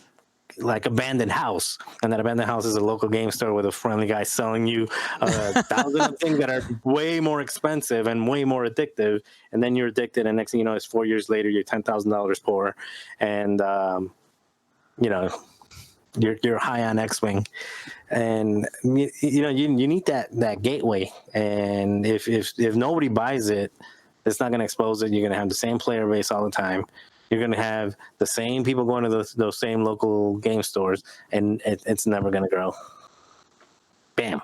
abandoned house, and that abandoned house is a local game store with a friendly guy selling you 1,000 of things that are way more expensive and way more addictive, and then you're addicted, and next thing you know, it's 4 years later, you're $10,000 poor, and you're high on X-Wing, and you need that gateway, and if nobody buys it, it's not going to expose it. You're going to have the same player base all the time. You're going to have the same people going to those same local game stores, and it's never going to grow. Bam.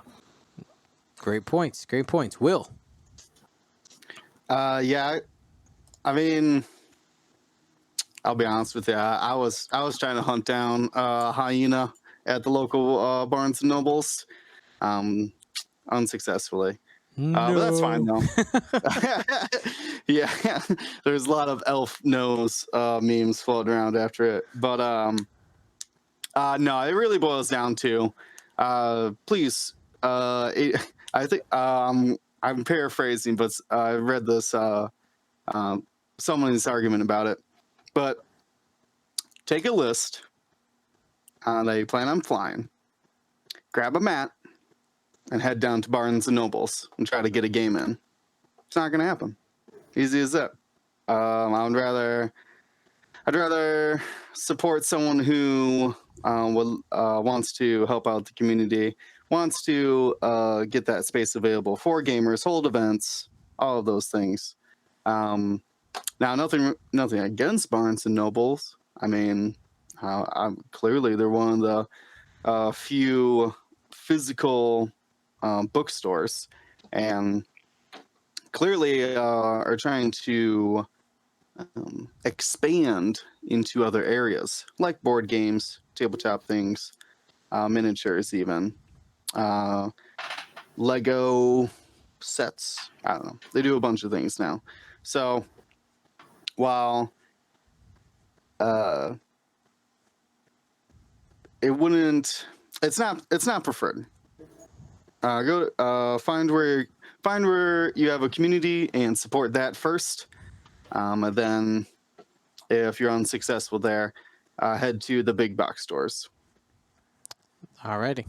Great points. Great points. Will. Yeah, I mean, I'll be honest with you. I was trying to hunt down hyena at the local Barnes and Nobles, unsuccessfully. No. But that's fine though. Yeah, there's a lot of elf nose memes floating around after it. But no, it really boils down to please. I think I'm paraphrasing, but I read this someone's argument about it. But take a list that you plan on flying, grab a mat, and head down to Barnes and Nobles and try to get a game in. It's not going to happen. Easy as that. I'd rather support someone who wants to help out the community, wants to get that space available for gamers, hold events, all of those things. Now, nothing against Barnes and Nobles. I mean, clearly they're one of the few physical bookstores, and clearly are trying to expand into other areas like board games, tabletop things, miniatures, even Lego sets. I don't know. They do a bunch of things now. So while it's not preferred. Go find where you have a community and support that first. And then if you're unsuccessful there, head to the big box stores. Alrighty.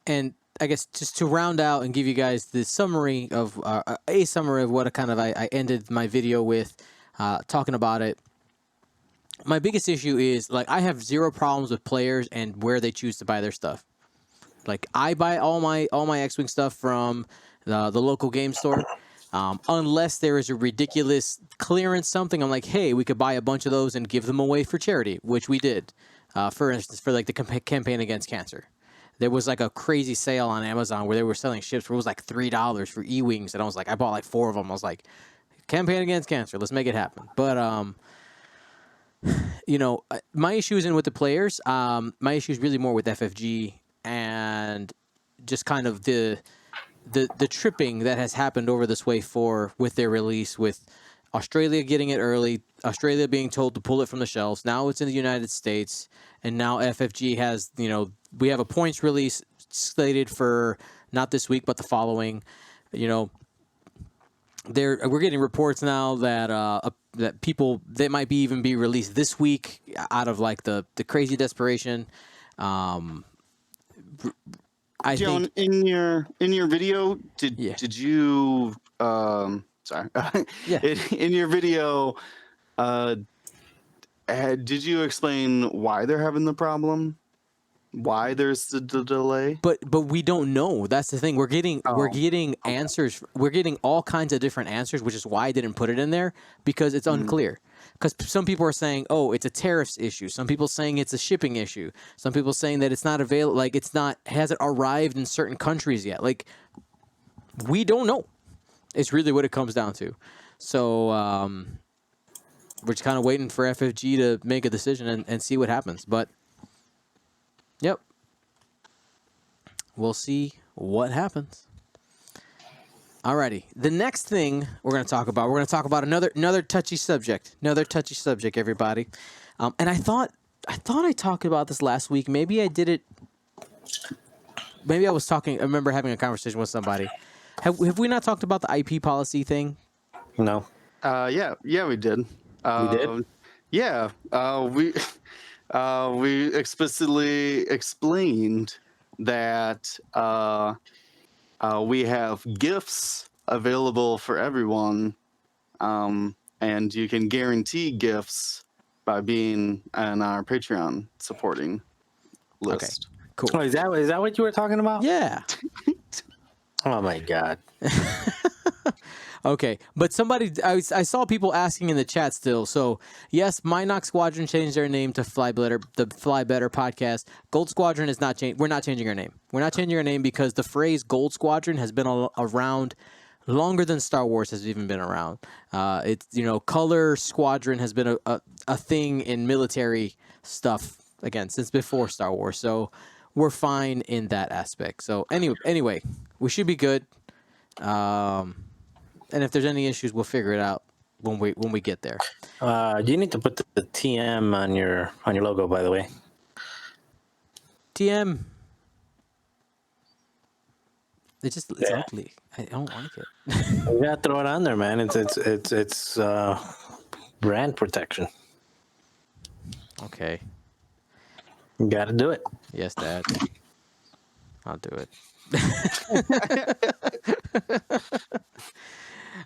And I guess just to round out and give you guys the summary of a summary of what I ended my video with, talking about it. My biggest issue is, like, I have zero problems with players and where they choose to buy their stuff. Like, I buy all my X-Wing stuff from the local game store, unless there is a ridiculous clearance something. I'm like, hey, we could buy a bunch of those and give them away for charity, which we did. For instance, for like the campaign against cancer, there was like a crazy sale on Amazon where they were selling ships where it was like $3 for E-wings, and I bought like 4 of them. I was like, campaign against cancer, let's make it happen. But my issue isn't with the players. My issue is really more with FFG and just kind of the tripping that has happened over this way with their release, with Australia getting it early, Australia being told to pull it from the shelves. Now it's in the United States, and now FFG has, we have a points release slated for not this week but the following. We're getting reports now that people, they might even be released this week out of like the crazy desperation. I Joan, think in your video, did you sorry Yeah. in your video did you explain why they're having the problem? why there's the delay. But we don't know. That's the thing. We're getting answers. We're getting all kinds of different answers, which is why I didn't put it in there, because it's unclear. Because some people are saying, oh, it's a tariffs issue. Some people saying it's a shipping issue. Some people saying that it's not available, like hasn't arrived in certain countries yet. Like, we don't know. It's really what it comes down to. So we're just kind of waiting for FFG to make a decision and see what happens. But yep. We'll see what happens. Alrighty. The next thing we're going to talk about another touchy subject. Another touchy subject, everybody. And I thought I talked about this last week. Maybe I did it. Maybe I remember having a conversation with somebody. Have we not talked about the IP policy thing? No. Yeah, we did. We did? Yeah, we explicitly explained that we have gifts available for everyone, and you can guarantee gifts by being on our Patreon supporting list. Okay, cool. Oh, is that what you were talking about? Yeah. Oh my God. Okay, but I saw people asking in the chat still. So yes, Minox Squadron changed their name to Fly Better, the Fly Better podcast. Gold Squadron is not changed. We're not changing our name. We're not changing our name because the phrase Gold Squadron has been around longer than Star Wars has even been around. It's Color Squadron has been a thing in military stuff again since before Star Wars. So we're fine in that aspect. So anyway, we should be good. And if there's any issues, we'll figure it out when we get there. You need to put the TM on your logo, by the way. TM. It's ugly. I don't like it. You gotta throw it on there, man. It's brand protection. Okay. You gotta do it. Yes, Dad. I'll do it.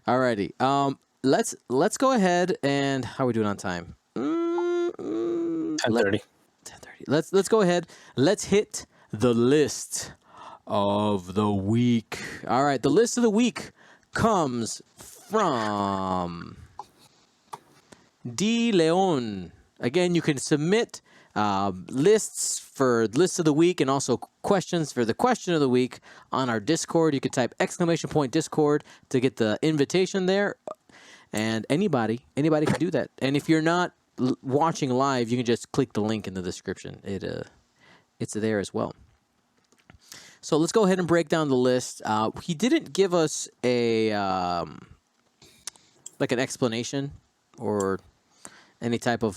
Alrighty. Let's go ahead and how are we doing on time? 10:30. 10:30. Let's go ahead. Let's hit the list of the week. All right, the list of the week comes from D. Leon. Again, you can submit lists for lists of the week and also questions for the question of the week on our Discord. You can type !Discord to get the invitation there, and anybody can do that. And if you're not watching live, you can just click the link in the description. It's there as well. So let's go ahead and break down the list. He didn't give us a like an explanation or any type of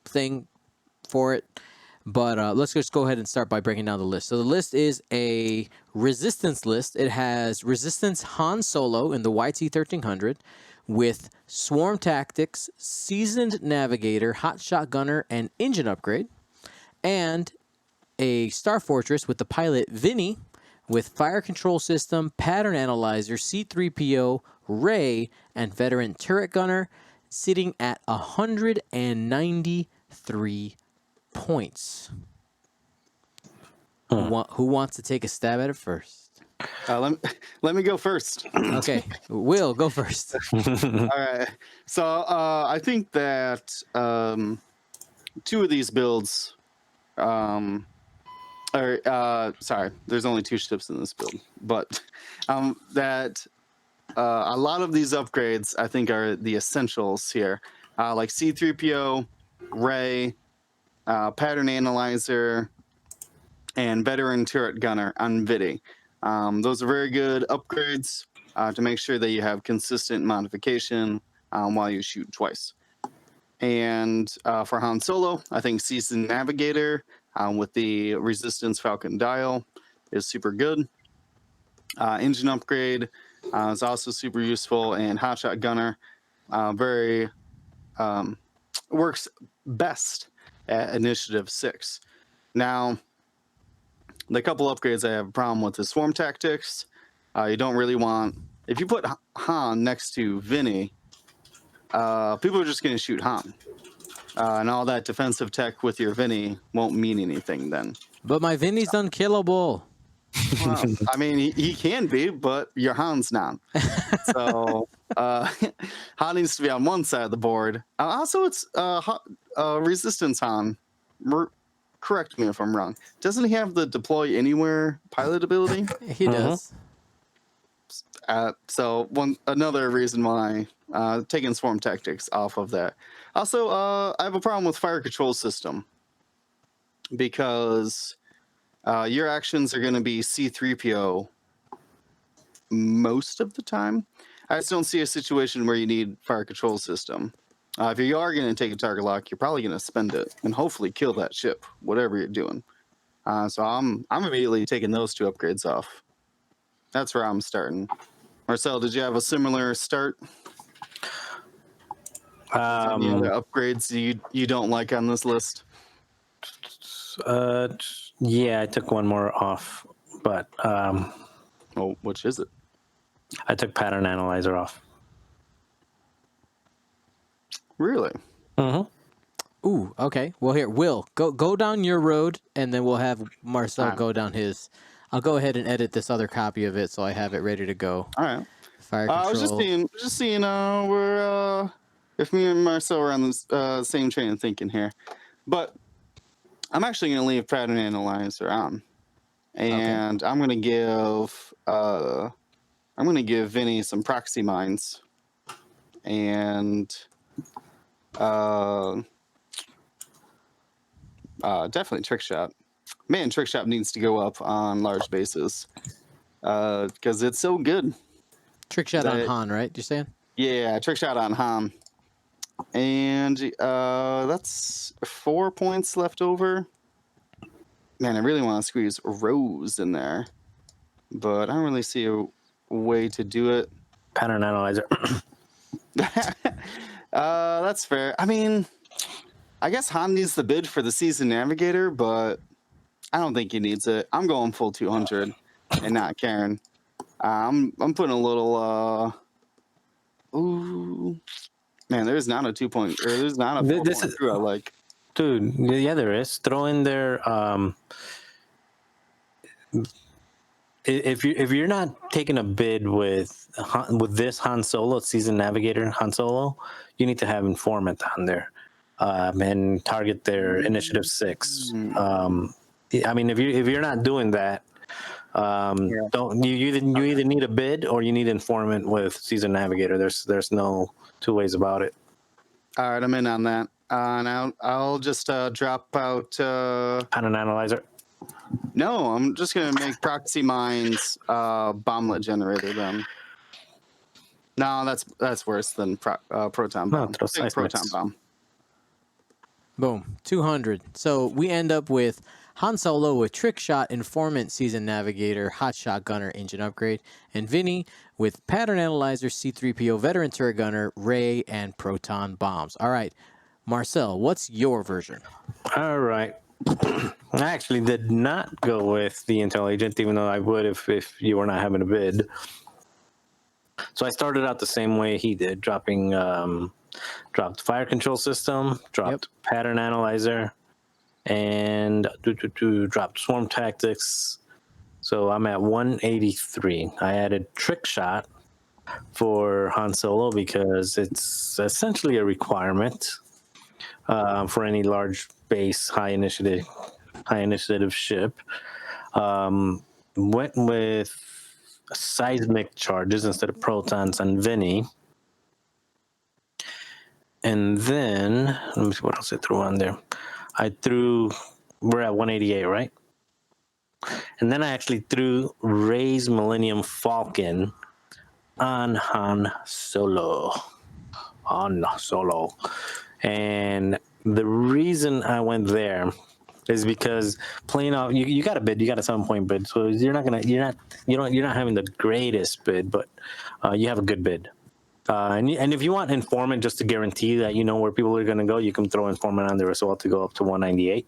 thing for it, but let's just go ahead and start by breaking down the list. So the list is a resistance list. It has resistance Han Solo in the YT-1300 with swarm tactics, seasoned navigator, hotshot gunner, and engine upgrade, and a Star Fortress with the pilot Vinny with fire control system, pattern analyzer, C-3PO, Rey, and veteran turret gunner, sitting at 193 points. Who wants to take a stab at it first? Let me go first. Okay, Will, go first. All right. So I think that two of these builds, sorry, there's only two ships in this build, but that a lot of these upgrades I think are the essentials here, like C-3PO, Rey, pattern analyzer, and veteran turret gunner on Vidi. Those are very good upgrades to make sure that you have consistent modification while you shoot twice. And for Han Solo, I think Seasoned Navigator with the Resistance Falcon dial is super good. Engine upgrade is also super useful, and Hotshot Gunner works best at Initiative 6. Now, the couple upgrades I have a problem with is Swarm Tactics. You don't really want... If you put Han next to Vinny, people are just going to shoot Han. And all that defensive tech with your Vinny won't mean anything then. But my Vinny's unkillable. Well, I mean, he can be, but your Han's not. So Han needs to be on one side of the board. Also, it's resistance Han. Correct me if I'm wrong. Doesn't he have the deploy anywhere pilot ability? He does. So another reason why taking swarm tactics off of that. Also, I have a problem with fire control system because your actions are going to be C3PO most of the time. I just don't see a situation where you need fire control system. If you are going to take a target lock, you're probably going to spend it and hopefully kill that ship, whatever you're doing. So I'm immediately taking those 2 upgrades off. That's where I'm starting. Marcel, did you have a similar start? Any other upgrades you don't like on this list? Yeah, I took one more off, but Oh, which is it? I took pattern analyzer off. Really? Ooh, okay. Well, here, Will, go down your road, and then we'll have Marcel go down his. I'll go ahead and edit this other copy of it so I have it ready to go. All right. Fire control. I was just seeing where if me and Marcel are on the same train of thinking here, but I'm actually going to leave pattern analyzer on, and I'm going to give Vinny some proxy mines, and definitely trick shot. Man, trick shot needs to go up on large bases because it's so good. Trick shot on Han, right? You're saying? Yeah, trick shot on Han. And that's 4 points left over. Man, I really want to squeeze Rose in there, but I don't really see a way to do it. Pattern analyzer. That's fair. I mean, I guess Han needs the bid for the season navigator, but I don't think he needs it. I'm going full 200 and not caring. I'm putting a little. Ooh, man, there's not a 2 point, or there's not a 4.2 I like. Dude, yeah, there is. Throw in there. If you're not taking a bid with this Han Solo season navigator Han Solo, you need to have informant on there, and target their initiative 6. I mean, if you're not doing that, don't you either need a bid or you need informant with season navigator. There's no 2 ways about it. All right, I'm in on that. Now I'll just drop out. Pattern analyzer. No, I'm just gonna make proxy mines bomblet generator then. No, that's worse than proton bomb. No, Proton bomb. Boom, 200. So we end up with Han Solo with trick shot, informant, season navigator, hot shot gunner, engine upgrade, and Vinny with pattern analyzer, C3PO, veteran turret gunner, ray, and proton bombs. All right, Marcel, what's your version? All right. I actually did not go with the intel agent, even though I would if you were not having a bid. So I started out the same way he did, dropped fire control system, dropped pattern analyzer, and dropped swarm tactics. So I'm at 183. I added trick shot for Han Solo because it's essentially a requirement for any large base high initiative ship. Went with seismic charges instead of protons on Vinny. And then, let me see what else I threw on there. We're at 188, right? And then I actually threw Ray's Millennium Falcon on Han Solo. And the reason I went there is because playing off, you got a bid, you got a 7-point bid, so you're not having the greatest bid, but you have a good bid. And if you want informant just to guarantee that you know where people are going to go, you can throw informant on there as well to go up to 198.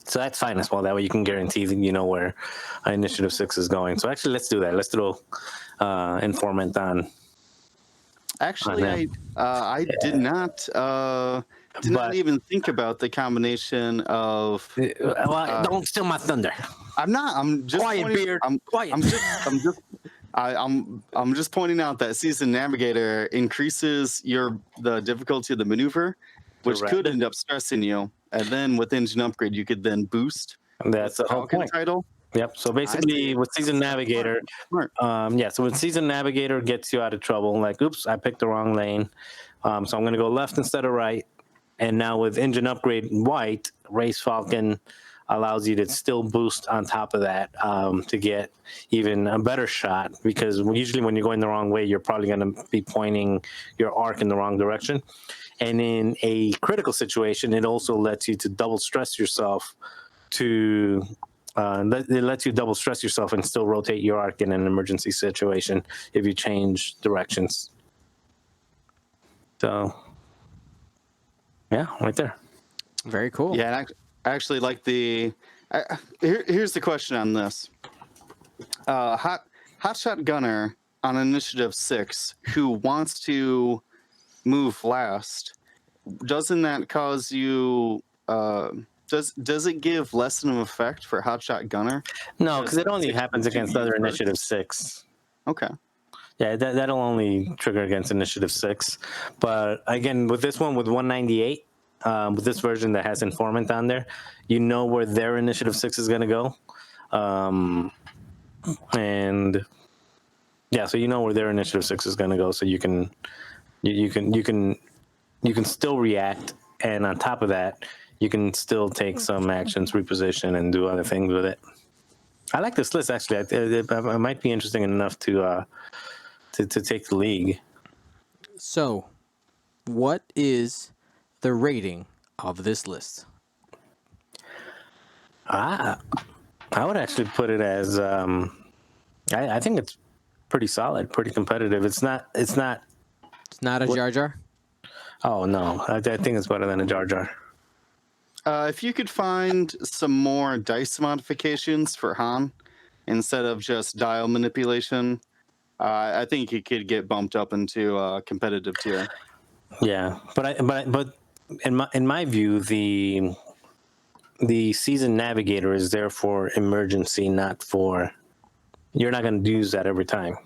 So that's fine as well. That way you can guarantee that you know where initiative 6 is going. So actually, let's do that. Let's throw informant on. Actually, I did not did not even think about the combination of. Don't steal my thunder. I'm not. I'm just Quiet, pointing, Beard. I'm, Quiet. I'm just pointing out that Season Navigator increases the difficulty of the maneuver, which Correct. could end up stressing you. And then with Engine Upgrade, you could then boost. That's the whole Falcon point. title. Yep. So basically, with Season Navigator, Smart. so when Season Navigator gets you out of trouble, like, oops, I picked the wrong lane, so I'm going to go left instead of right. And now with Engine Upgrade White, Race Falcon allows you to still boost on top of that to get even a better shot, because usually when you're going the wrong way, you're probably going to be pointing your arc in the wrong direction. And in a critical situation, it also lets you to double stress yourself to it lets you double stress yourself and still rotate your arc in an emergency situation if you change directions. So, yeah, right there. Very cool. Yeah, and I actually like the. Here's the question on this. Hotshot Gunner on Initiative 6 who wants to move last, doesn't that cause you? Does it give less of an effect for Hotshot Gunner? No, because it only happens against other Initiative 6. Okay. Yeah, that'll only trigger against Initiative 6. But again, with this one, with 198, with this version that has Informant on there, you know where their Initiative 6 is going to go. And yeah, so you know where their Initiative 6 is going to go, so you can still react, and on top of that, you can still take some actions, reposition, and do other things with it. I like this list, actually. It might be interesting enough to take the league. So, what is the rating of this list? I would actually put it as I think it's pretty solid, pretty competitive. It's not It's not a Jar Jar? Oh no, I think it's better than a Jar Jar. If you could find some more dice modifications for Han instead of just dial manipulation, I think it could get bumped up into a competitive tier. Yeah, but in my view, the Season Navigator is there for emergency, not for. You're not going to use that every time.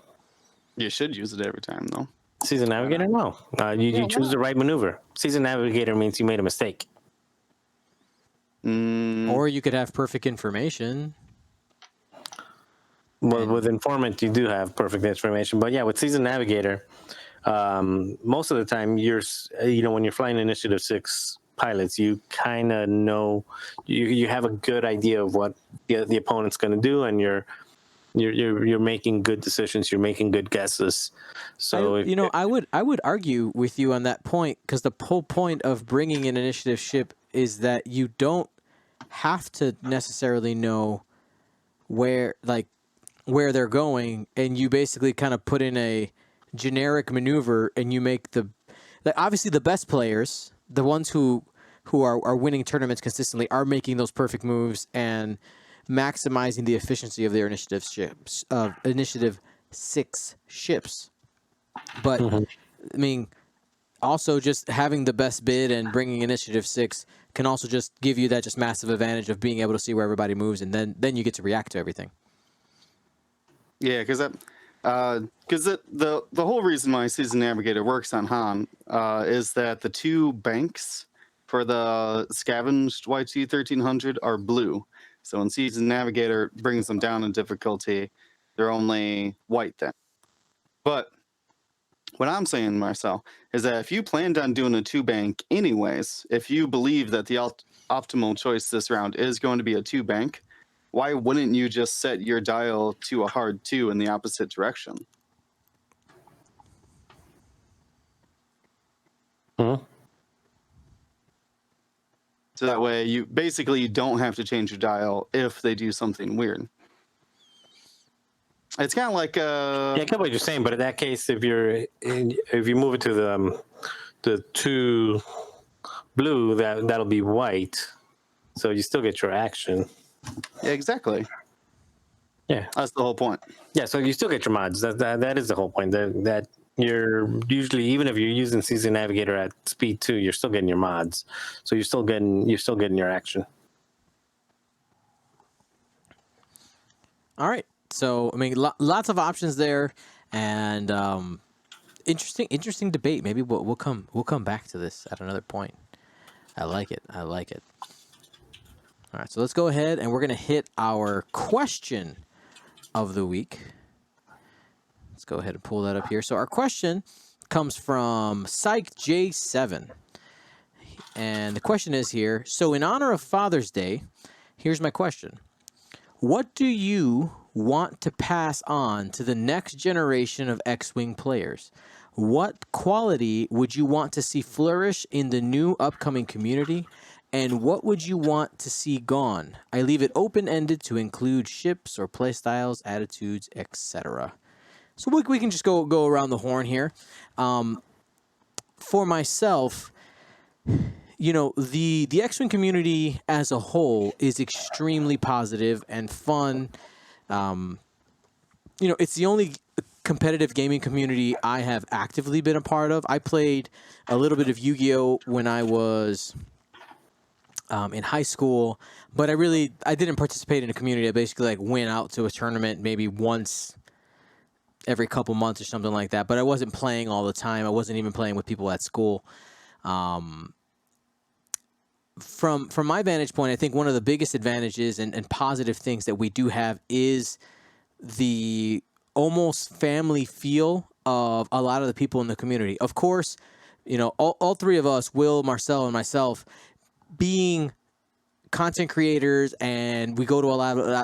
You should use it every time, though. Season Navigator, no. You choose the right maneuver. Season Navigator means you made a mistake. Or you could have perfect information. Well, with Informant, you do have perfect information. But yeah, with Season Navigator, most of the time, when you're flying Initiative 6 pilots, you kind of know, you have a good idea of what the opponent's going to do, and you're making good decisions. You're making good guesses. So I would argue with you on that point, because the whole point of bringing an initiative ship is that you don't have to necessarily know where they're going, and you basically kind of put in a generic maneuver, and you make obviously the best players, the ones who are winning tournaments consistently, are making those perfect moves and maximizing the efficiency of their Initiative 6 ships. But I mean, also just having the best bid and bringing Initiative 6 can also just give you that just massive advantage of being able to see where everybody moves, and then you get to react to everything. Yeah, because the whole reason why Season Navigator works on Han is that the two banks for the scavenged YT 1300 are blue. So when Season Navigator brings them down in difficulty, they're only white then. But what I'm saying to myself is that if you planned on doing a 2-bank anyways, if you believe that the optimal choice this round is going to be a 2-bank, why wouldn't you just set your dial to a hard 2 in the opposite direction? So that way you don't have to change your dial if they do something weird. It's kind of like I get what you're saying, but in that case, if you move it to the 2 blue, that'll be white, so you still get your action. Yeah, exactly. Yeah, that's the whole point. Yeah, so you still get your mods. That is the whole point. That you're usually, even if you're using CC Navigator at speed 2, you're still getting your mods, so you're still getting your action. All right. So I mean, lots of options there, and interesting debate. Maybe we'll come back to this at another point. I like it. All right. So let's go ahead and we're gonna hit our question of the week. Let's go ahead and pull that up here. So our question comes from Psych J7. And the question is here. So in honor of Father's Day, here's my question. What do you want to pass on to the next generation of X-Wing players? What quality would you want to see flourish in the new upcoming community? And what would you want to see gone? I leave it open-ended to include ships or playstyles, attitudes, etc. So we can just go around the horn here. For myself, the X-Wing community as a whole is extremely positive and fun. It's the only competitive gaming community I have actively been a part of. I played a little bit of Yu-Gi-Oh! When I was in high school, but I didn't participate in a community. I basically went out to a tournament maybe once every couple months or something like that, but I wasn't playing all the time. I wasn't even playing with people at school. From my vantage point, I think one of the biggest advantages and positive things that we do have is the almost family feel of a lot of the people in the community. Of course, all three of us, Will, Marcel, and myself, being content creators, and we go to a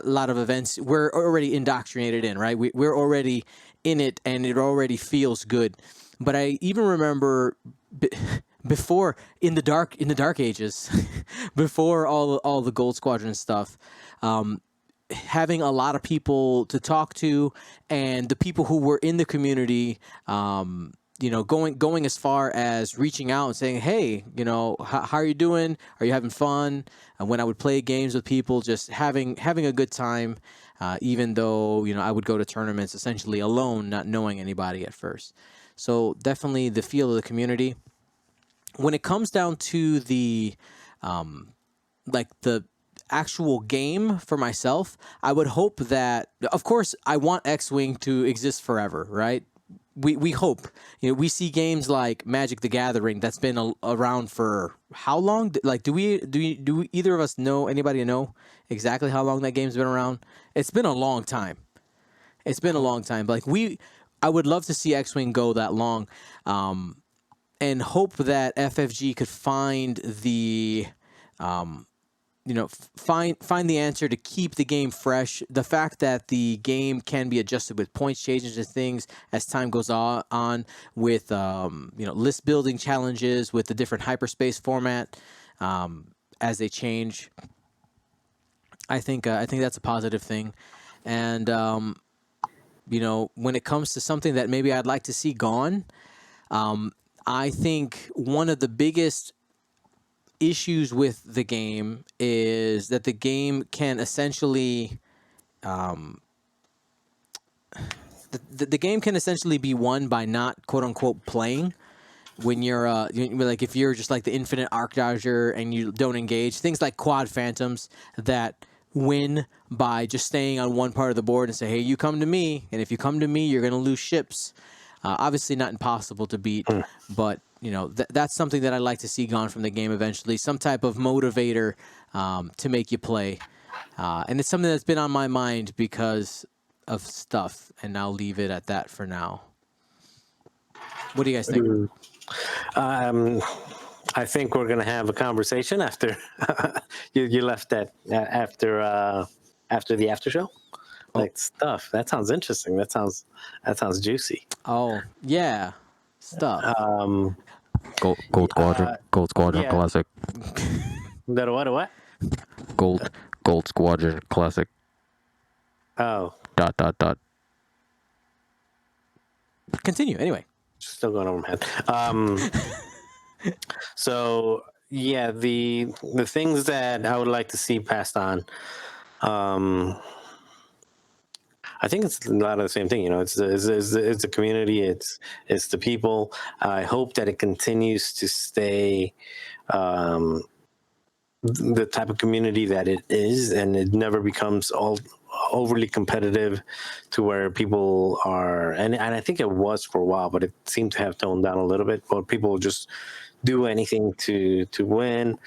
lot of events, we're already indoctrinated in, right? We're already in it, and it already feels good. But I even remember before, in the dark ages, before all the Gold Squadron stuff, having a lot of people to talk to, and the people who were in the community, going as far as reaching out and saying, hey, how are you doing? Are you having fun? And when I would play games with people, just having a good time, even though, I would go to tournaments essentially alone, not knowing anybody at first. So definitely the feel of the community. When it comes down to the the actual game for myself, I would hope that, of course, I want X-Wing to exist forever, right? We hope. We see games like Magic the Gathering that's been around for how long? Do either of us know, anybody know exactly how long that game's been around? It's been a long time. I would love to see X-Wing go that long, and hope that FFG could find the find the answer to keep the game fresh. The fact that the game can be adjusted with points changes and things as time goes on with list building challenges with the different hyperspace format as they change. I think that's a positive thing, and when it comes to something that maybe I'd like to see gone, I think one of the biggest issues with the game is that the game can essentially the game can essentially be won by not quote unquote playing. When you're if you're just like the infinite arc dodger and you don't engage, things like quad phantoms that win by just staying on one part of the board and say, hey, you come to me, and if you come to me, you're going to lose ships. Obviously not impossible to beat, but that's something that I'd like to see gone from the game eventually. Some type of motivator to make you play, and it's something that's been on my mind because of stuff. And I'll leave it at that for now. What do you guys think? I think we're gonna have a conversation after you left that after the after show. Like stuff. That sounds interesting. That sounds juicy. Oh yeah, stuff. Gold Squadron, Gold Squadron yeah. Classic, That a what? Gold Squadron Classic. Oh, Dot. Continue anyway. still going over my head. So yeah, the things that I would like to see passed on. I think it's a lot of the same thing. It's a community. It's the people. I hope that it continues to stay the type of community that it is, and it never becomes all overly competitive to where people are. And I think it was for a while, but it seemed to have toned down a little bit. But people just do anything to win,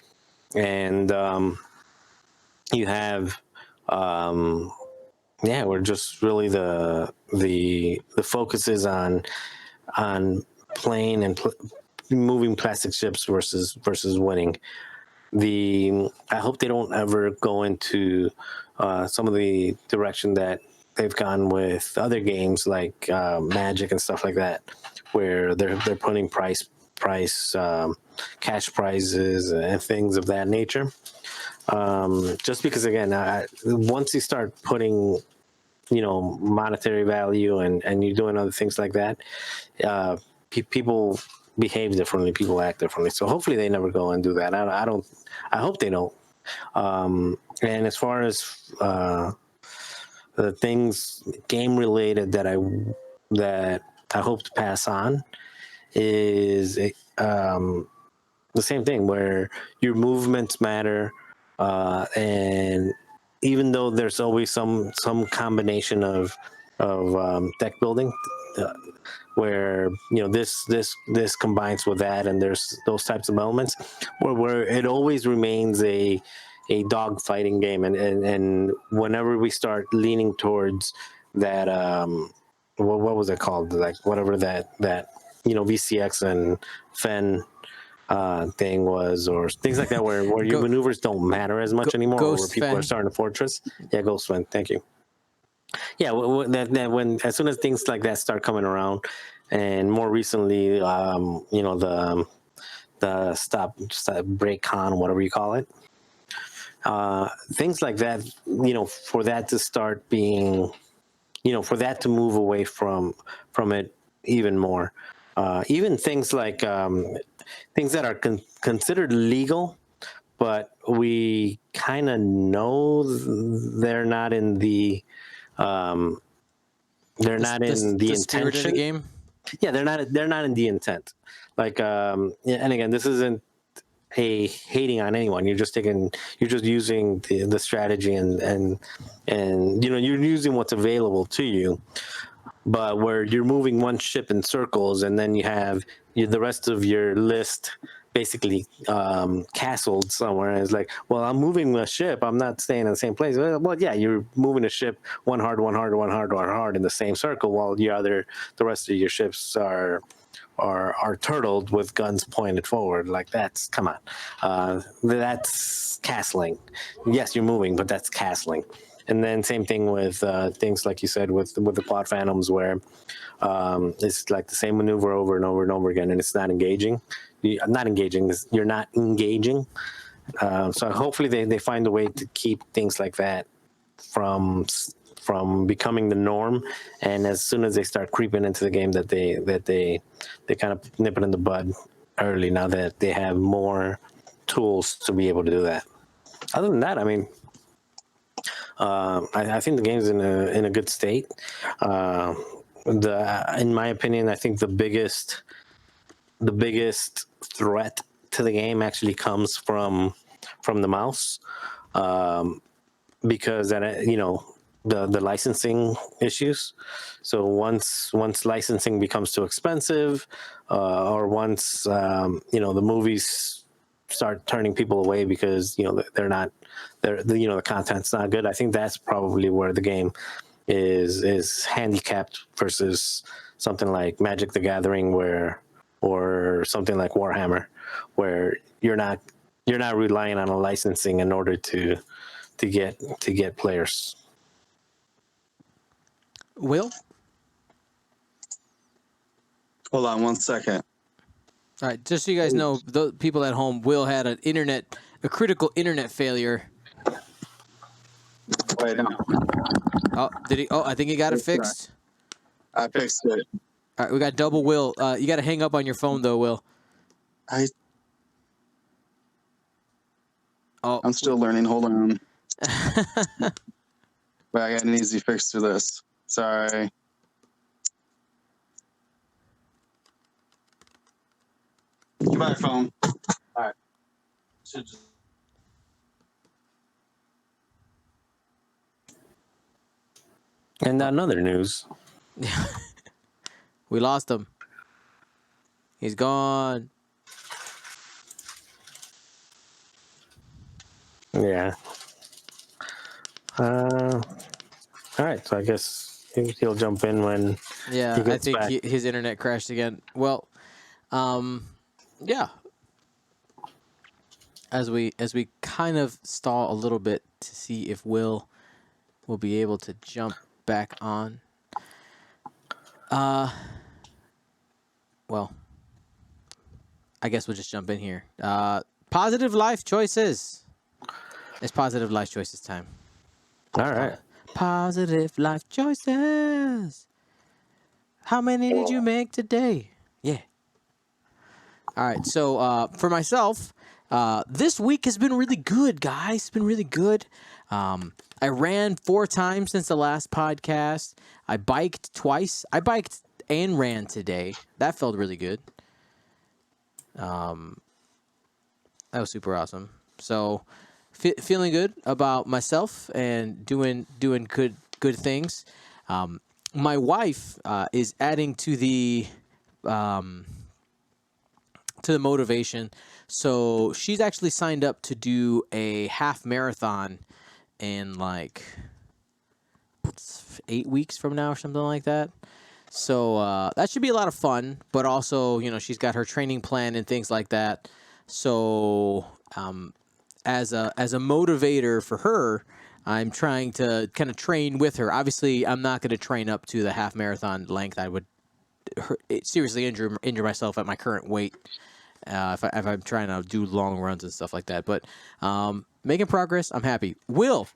and you have. Yeah, we're just really the focus is on playing and moving plastic ships versus winning. I hope they don't ever go into some of the direction that they've gone with other games like Magic and stuff like that, where they're putting cash prizes and things of that nature. Just because, again, once you start putting monetary value and you're doing other things like that, people behave differently, people act differently. So hopefully they never go and do that. I hope they don't. And as far as the things game related that I hope to pass on is the same thing, where your movements matter, and even though there's always some combination of deck building, where this combines with that, and there's those types of elements where it always remains a dog fighting game, and whenever we start leaning towards that, what was it called, like whatever that VCX and Fen thing was, or things like that, where your maneuvers don't matter as much anymore, or where people are starting to fortress. Yeah, Ghost Fen, thank you. Yeah, that when as soon as things like that start coming around, and more recently, the stop break con, whatever you call it, things like that, for that to start being, for that to move away from it even more, even things like things that are considered legal, but we kind of know they're not in the the spirit of the intention. game. Yeah, they're not in the intent. Like, and again, this isn't a hating on anyone. You're just using the strategy and you're using what's available to you. But where you're moving one ship in circles, and then you have the rest of your list basically castled somewhere, and it's like, well, I'm moving a ship, I'm not staying in the same place. Well, yeah, you're moving a ship one hard in the same circle, while the rest of your ships are turtled with guns pointed forward. Like, come on, that's castling. Yes, you're moving, but that's castling. And then same thing with things like you said with the plot phantoms, where it's like the same maneuver over and over and over again, and it's not engaging. You're not engaging. So hopefully they find a way to keep things like that from becoming the norm, and as soon as they start creeping into the game, that they kind of nip it in the bud early, now that they have more tools to be able to do that. Other than that, I mean, I think the game's in a good state. In my opinion, I think the biggest threat to the game actually comes from the mouse, because the licensing issues. So once licensing becomes too expensive, or once the movies start turning people away because the content's not good, I think that's probably where the game is handicapped versus something like Magic the Gathering, or something like Warhammer, where you're not relying on a licensing in order to get players. Will? Hold on 1 second. All right, just so you guys know, the people at home, Will had a critical internet failure. Wait, no. Oh, did he? Oh, I think he got it fixed. I fixed it. All right, we got double Will. You got to hang up on your phone though, Will. I'm still learning. Hold on. But I got an easy fix to this. Sorry. Goodbye, phone. All right. Should just... And another news. We lost him. He's gone. Yeah. All right. So I guess he'll jump in when Yeah, he I gets think back. his internet crashed again. Well, yeah. As we kind of stall a little bit to see if Will will be able to jump back on. Well, I guess we'll just jump in here. Positive life choices. It's positive life choices time. All right. Positive life choices. How many did you make today? Yeah. All right. So for myself, this week has been really good, guys. It's been really good. I ran 4 times since the last podcast. I biked twice. I biked and ran today. That felt really good. That was super awesome. So feeling good about myself and doing good things. My wife is adding to the motivation. So she's actually signed up to do a half marathon in like 8 weeks from now or something like that. So that should be a lot of fun, but also, she's got her training plan and things like that. So as a motivator for her, I'm trying to kind of train with her. Obviously, I'm not going to train up to the half marathon length. I would seriously injure myself at my current weight if I'm trying to do long runs and stuff like that. But making progress, I'm happy. Will,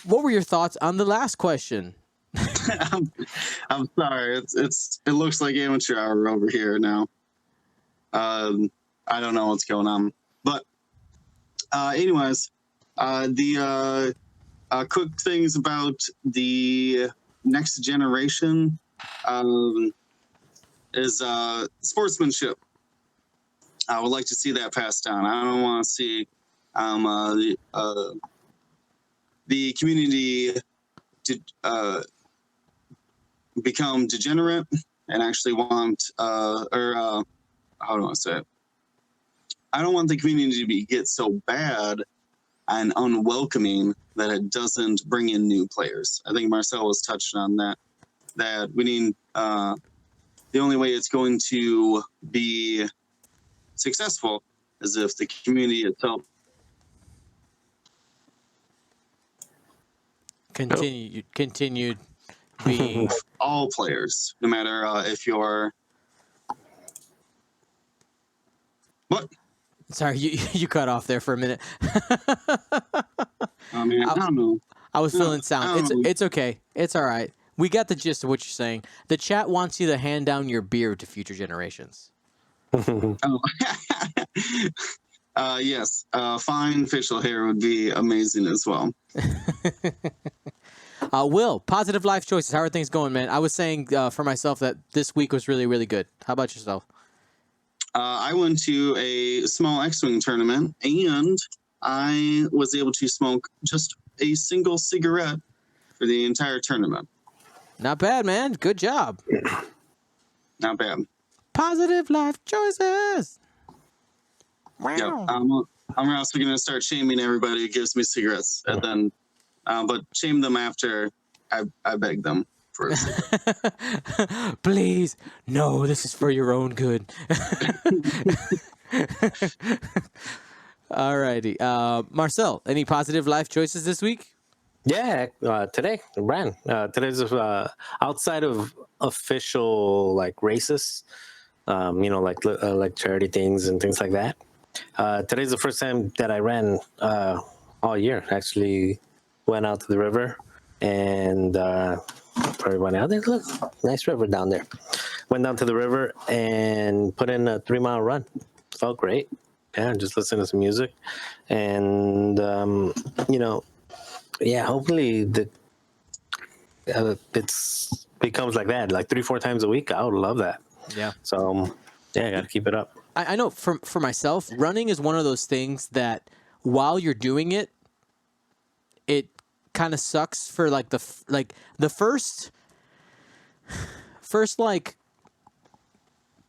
what were your thoughts on the last question? I'm sorry. It looks like amateur hour over here now. I don't know what's going on, but anyways, the quick things about the next generation is sportsmanship. I would like to see that passed down. I don't want to see the community become degenerate and actually want how do I say it? I don't want the community to get so bad and unwelcoming that it doesn't bring in new players. I think Marcel was touched on that. That we need the only way it's going to be successful is if the community itself continued being all players, no matter if you're what. Sorry, you cut off there for a minute. I mean, I don't know. I was filling sound. know. It's okay. It's all right. We got the gist of what you're saying. The chat wants you to hand down your beard to future generations. Oh. Yes, fine facial hair would be amazing as well. Will, positive life choices. How are things going, man? I was saying for myself that this week was really, really good. How about yourself? I went to a small X-Wing tournament, and I was able to smoke just a single cigarette for the entire tournament. Not bad, man. Good job. Not bad. Positive life choices. Yep. I'm also going to start shaming everybody who gives me cigarettes, and then, but shame them after I beg them for a cigarette. Please, no, this is for your own good. Alrighty. Marcel, any positive life choices this week? Yeah, today I ran. Today's outside of official like races, like charity things and things like that. Today's the first time that I ran all year. Actually, went out to the river and probably went out there. Look, nice river down there. Went down to the river and put in a 3-mile run. Felt great. Yeah, just listening to some music, and hopefully it's becomes like that, like 3-4 times a week. I would love that. Yeah. So yeah, I got to keep it up. I know for myself, running is one of those things that while you're doing it, it kind of sucks for like the first like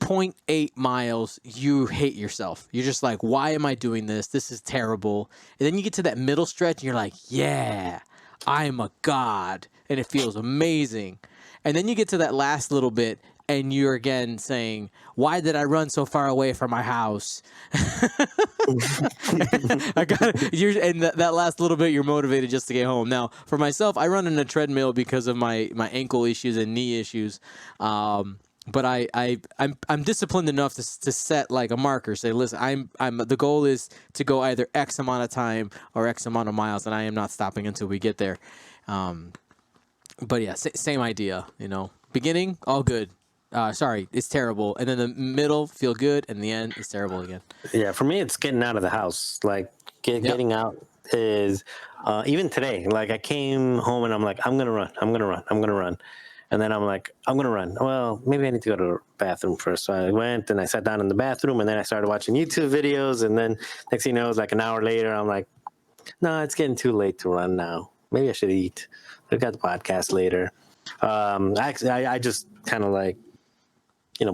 0.8 miles, you hate yourself. You're just like, why am I doing this? This is terrible. And then you get to that middle stretch and you're like, yeah, I'm a god. And it feels amazing. And then you get to that last little bit and you're again saying, why did I run so far away from my house? I got you're and that last little bit you're motivated just to get home. Now, for myself, I run on a treadmill because of my ankle issues and knee issues. But I'm disciplined enough to set like a marker. Say, listen, I'm the goal is to go either X amount of time or X amount of miles, and I am not stopping until we get there. But yeah, same idea. You know, beginning all good. Sorry, it's terrible, and then the middle feel good, and the end is terrible again. Yeah, for me, it's getting out of the house. Like getting out is even today. Like I came home and I'm like, I'm gonna run. And then I'm like, I'm going to run. Well, maybe I need to go to the bathroom first. So I went and I sat down in the bathroom and then I started watching YouTube videos. And then next thing you know, it was like an hour later. I'm like, no, it's getting too late to run now. Maybe I should eat. I got the podcast later. I just kind of like,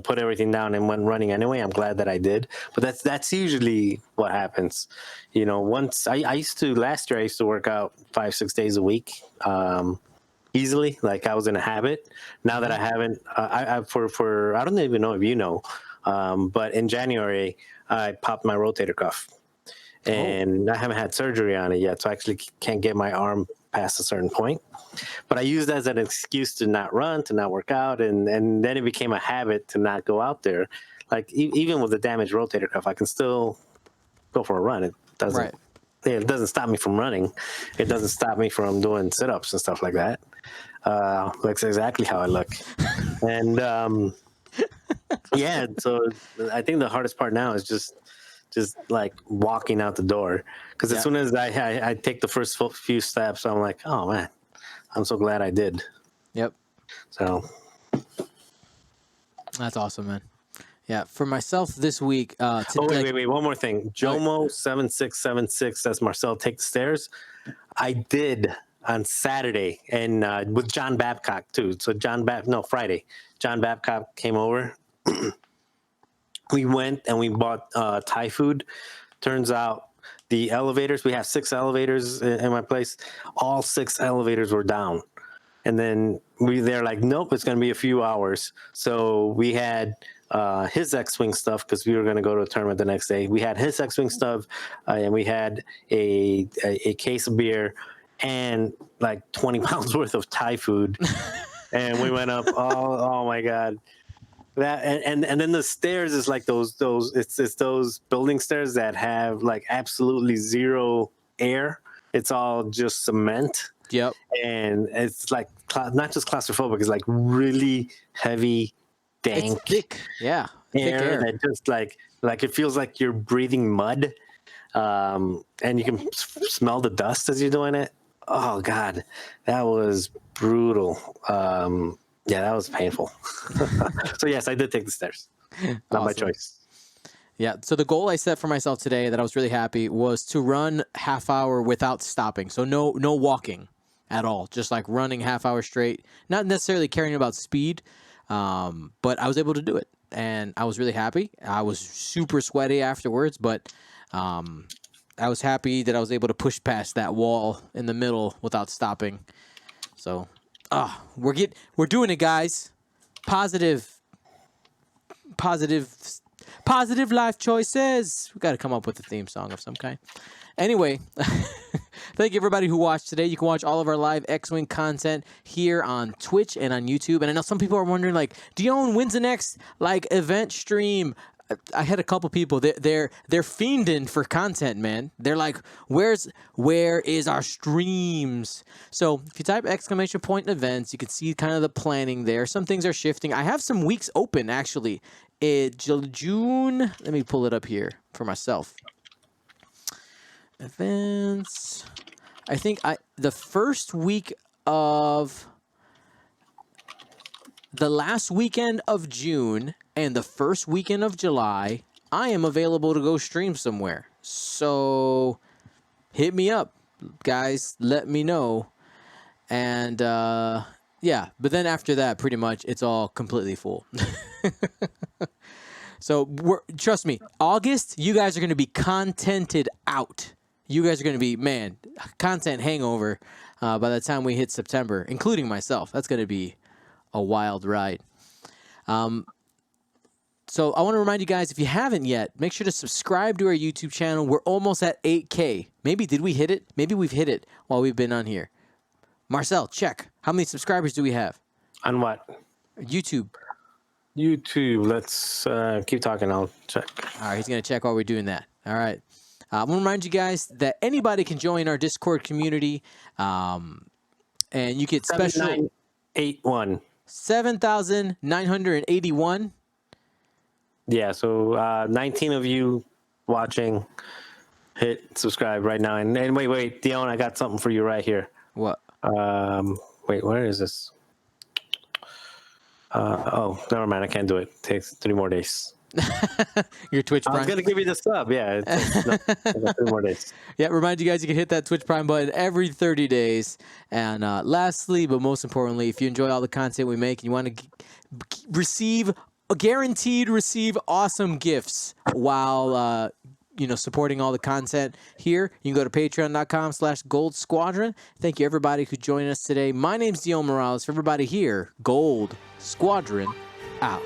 put everything down and went running anyway. I'm glad that I did. But that's usually what happens. Once last year, I used to work out 5-6 days a week. Easily, like I was in a habit. Now that I haven't, I don't even know if you know, but in January I popped my rotator cuff, and I haven't had surgery on it yet, so I actually can't get my arm past a certain point. But I used that as an excuse to not run, to not work out, and then it became a habit to not go out there. Like even with the damaged rotator cuff, I can still go for a run. It doesn't. Right. It doesn't stop me from running. It doesn't stop me from doing sit-ups and stuff like that. Looks exactly how I look. And yeah, so I think the hardest part now is just like walking out the door. Because as soon as I take the first few steps, I'm like, oh man, I'm so glad I did. Yep. So that's awesome, man. Yeah, for myself this week. Wait, one more thing. Jomo7676 says, Marcel, take the stairs. I did on Saturday, and with John Babcock too. So Friday, John Babcock came over. We went and we bought Thai food. Turns out the elevators, we have 6 elevators in my place. All 6 elevators were down. And then they're like, nope, it's going to be a few hours. So we had his X-Wing stuff because we were going to go to a tournament the next day. We had his X-Wing stuff, and we had a case of beer and like 20 pounds worth of Thai food. And we went up. Oh my God. That and then the stairs is like those it's those building stairs that have like absolutely zero air. It's all just cement. Yep. And it's like not just claustrophobic, it's like really heavy, dank, it's thick. Yeah. air that just like it feels like you're breathing mud. And you can smell the dust as you're doing it. Oh God, that was brutal. Yeah, that was painful. So yes, I did take the stairs. Not my choice. Yeah. So the goal I set for myself today that I was really happy was to run half hour without stopping. So no walking at all. Just like running half hour straight. Not necessarily caring about speed, but I was able to do it, and I was really happy. I was super sweaty afterwards, but I was happy that I was able to push past that wall in the middle without stopping. So, we're doing it, guys. Positive life choices. We got to come up with a theme song of some kind. Anyway, thank you everybody who watched today. You can watch all of our live X-Wing content here on Twitch and on YouTube. And I know some people are wondering, like, Dion, when's the next event stream? I had a couple people. They're fiending for content, man. They're like, where is our streams? So if you type !events, you can see kind of the planning there. Some things are shifting. I have some weeks open actually. June. Let me pull it up here for myself. Events. I think the first week of the last weekend of June and the first weekend of July, I am available to go stream somewhere. So hit me up, guys. Let me know. And yeah, but then after that, pretty much it's all completely full. So trust me, August, you guys are going to be contented out. You guys are going to be, man, content hangover by the time we hit September, including myself. That's going to be a wild ride. So I want to remind you guys, if you haven't yet, make sure to subscribe to our YouTube channel. We're almost at 8K. Maybe did we hit it? Maybe we've hit it while we've been on here. Marcel, check. How many subscribers do we have? On what? YouTube. YouTube. Let's keep talking. I'll check. All right, he's going to check while we're doing that. All right. I want to remind you guys that anybody can join our Discord community, and you get special 7981. 7,981. Yeah, so 19 of you watching, hit subscribe right now. And wait, Dion, I got something for you right here. What? Wait, where is this? Oh, never mind. I can't do it. It takes 3 more days. Your Twitch Prime. I was gonna give you the sub. Yeah, I got 3 more days. Yeah, remind you guys you can hit that Twitch Prime button every 30 days. And lastly, but most importantly, if you enjoy all the content we make and you want to guaranteed receive awesome gifts while supporting all the content here, you can go to patreon.com/Gold Squadron. Thank you everybody who joined us today. My name's Dion Morales. For everybody here, Gold Squadron out.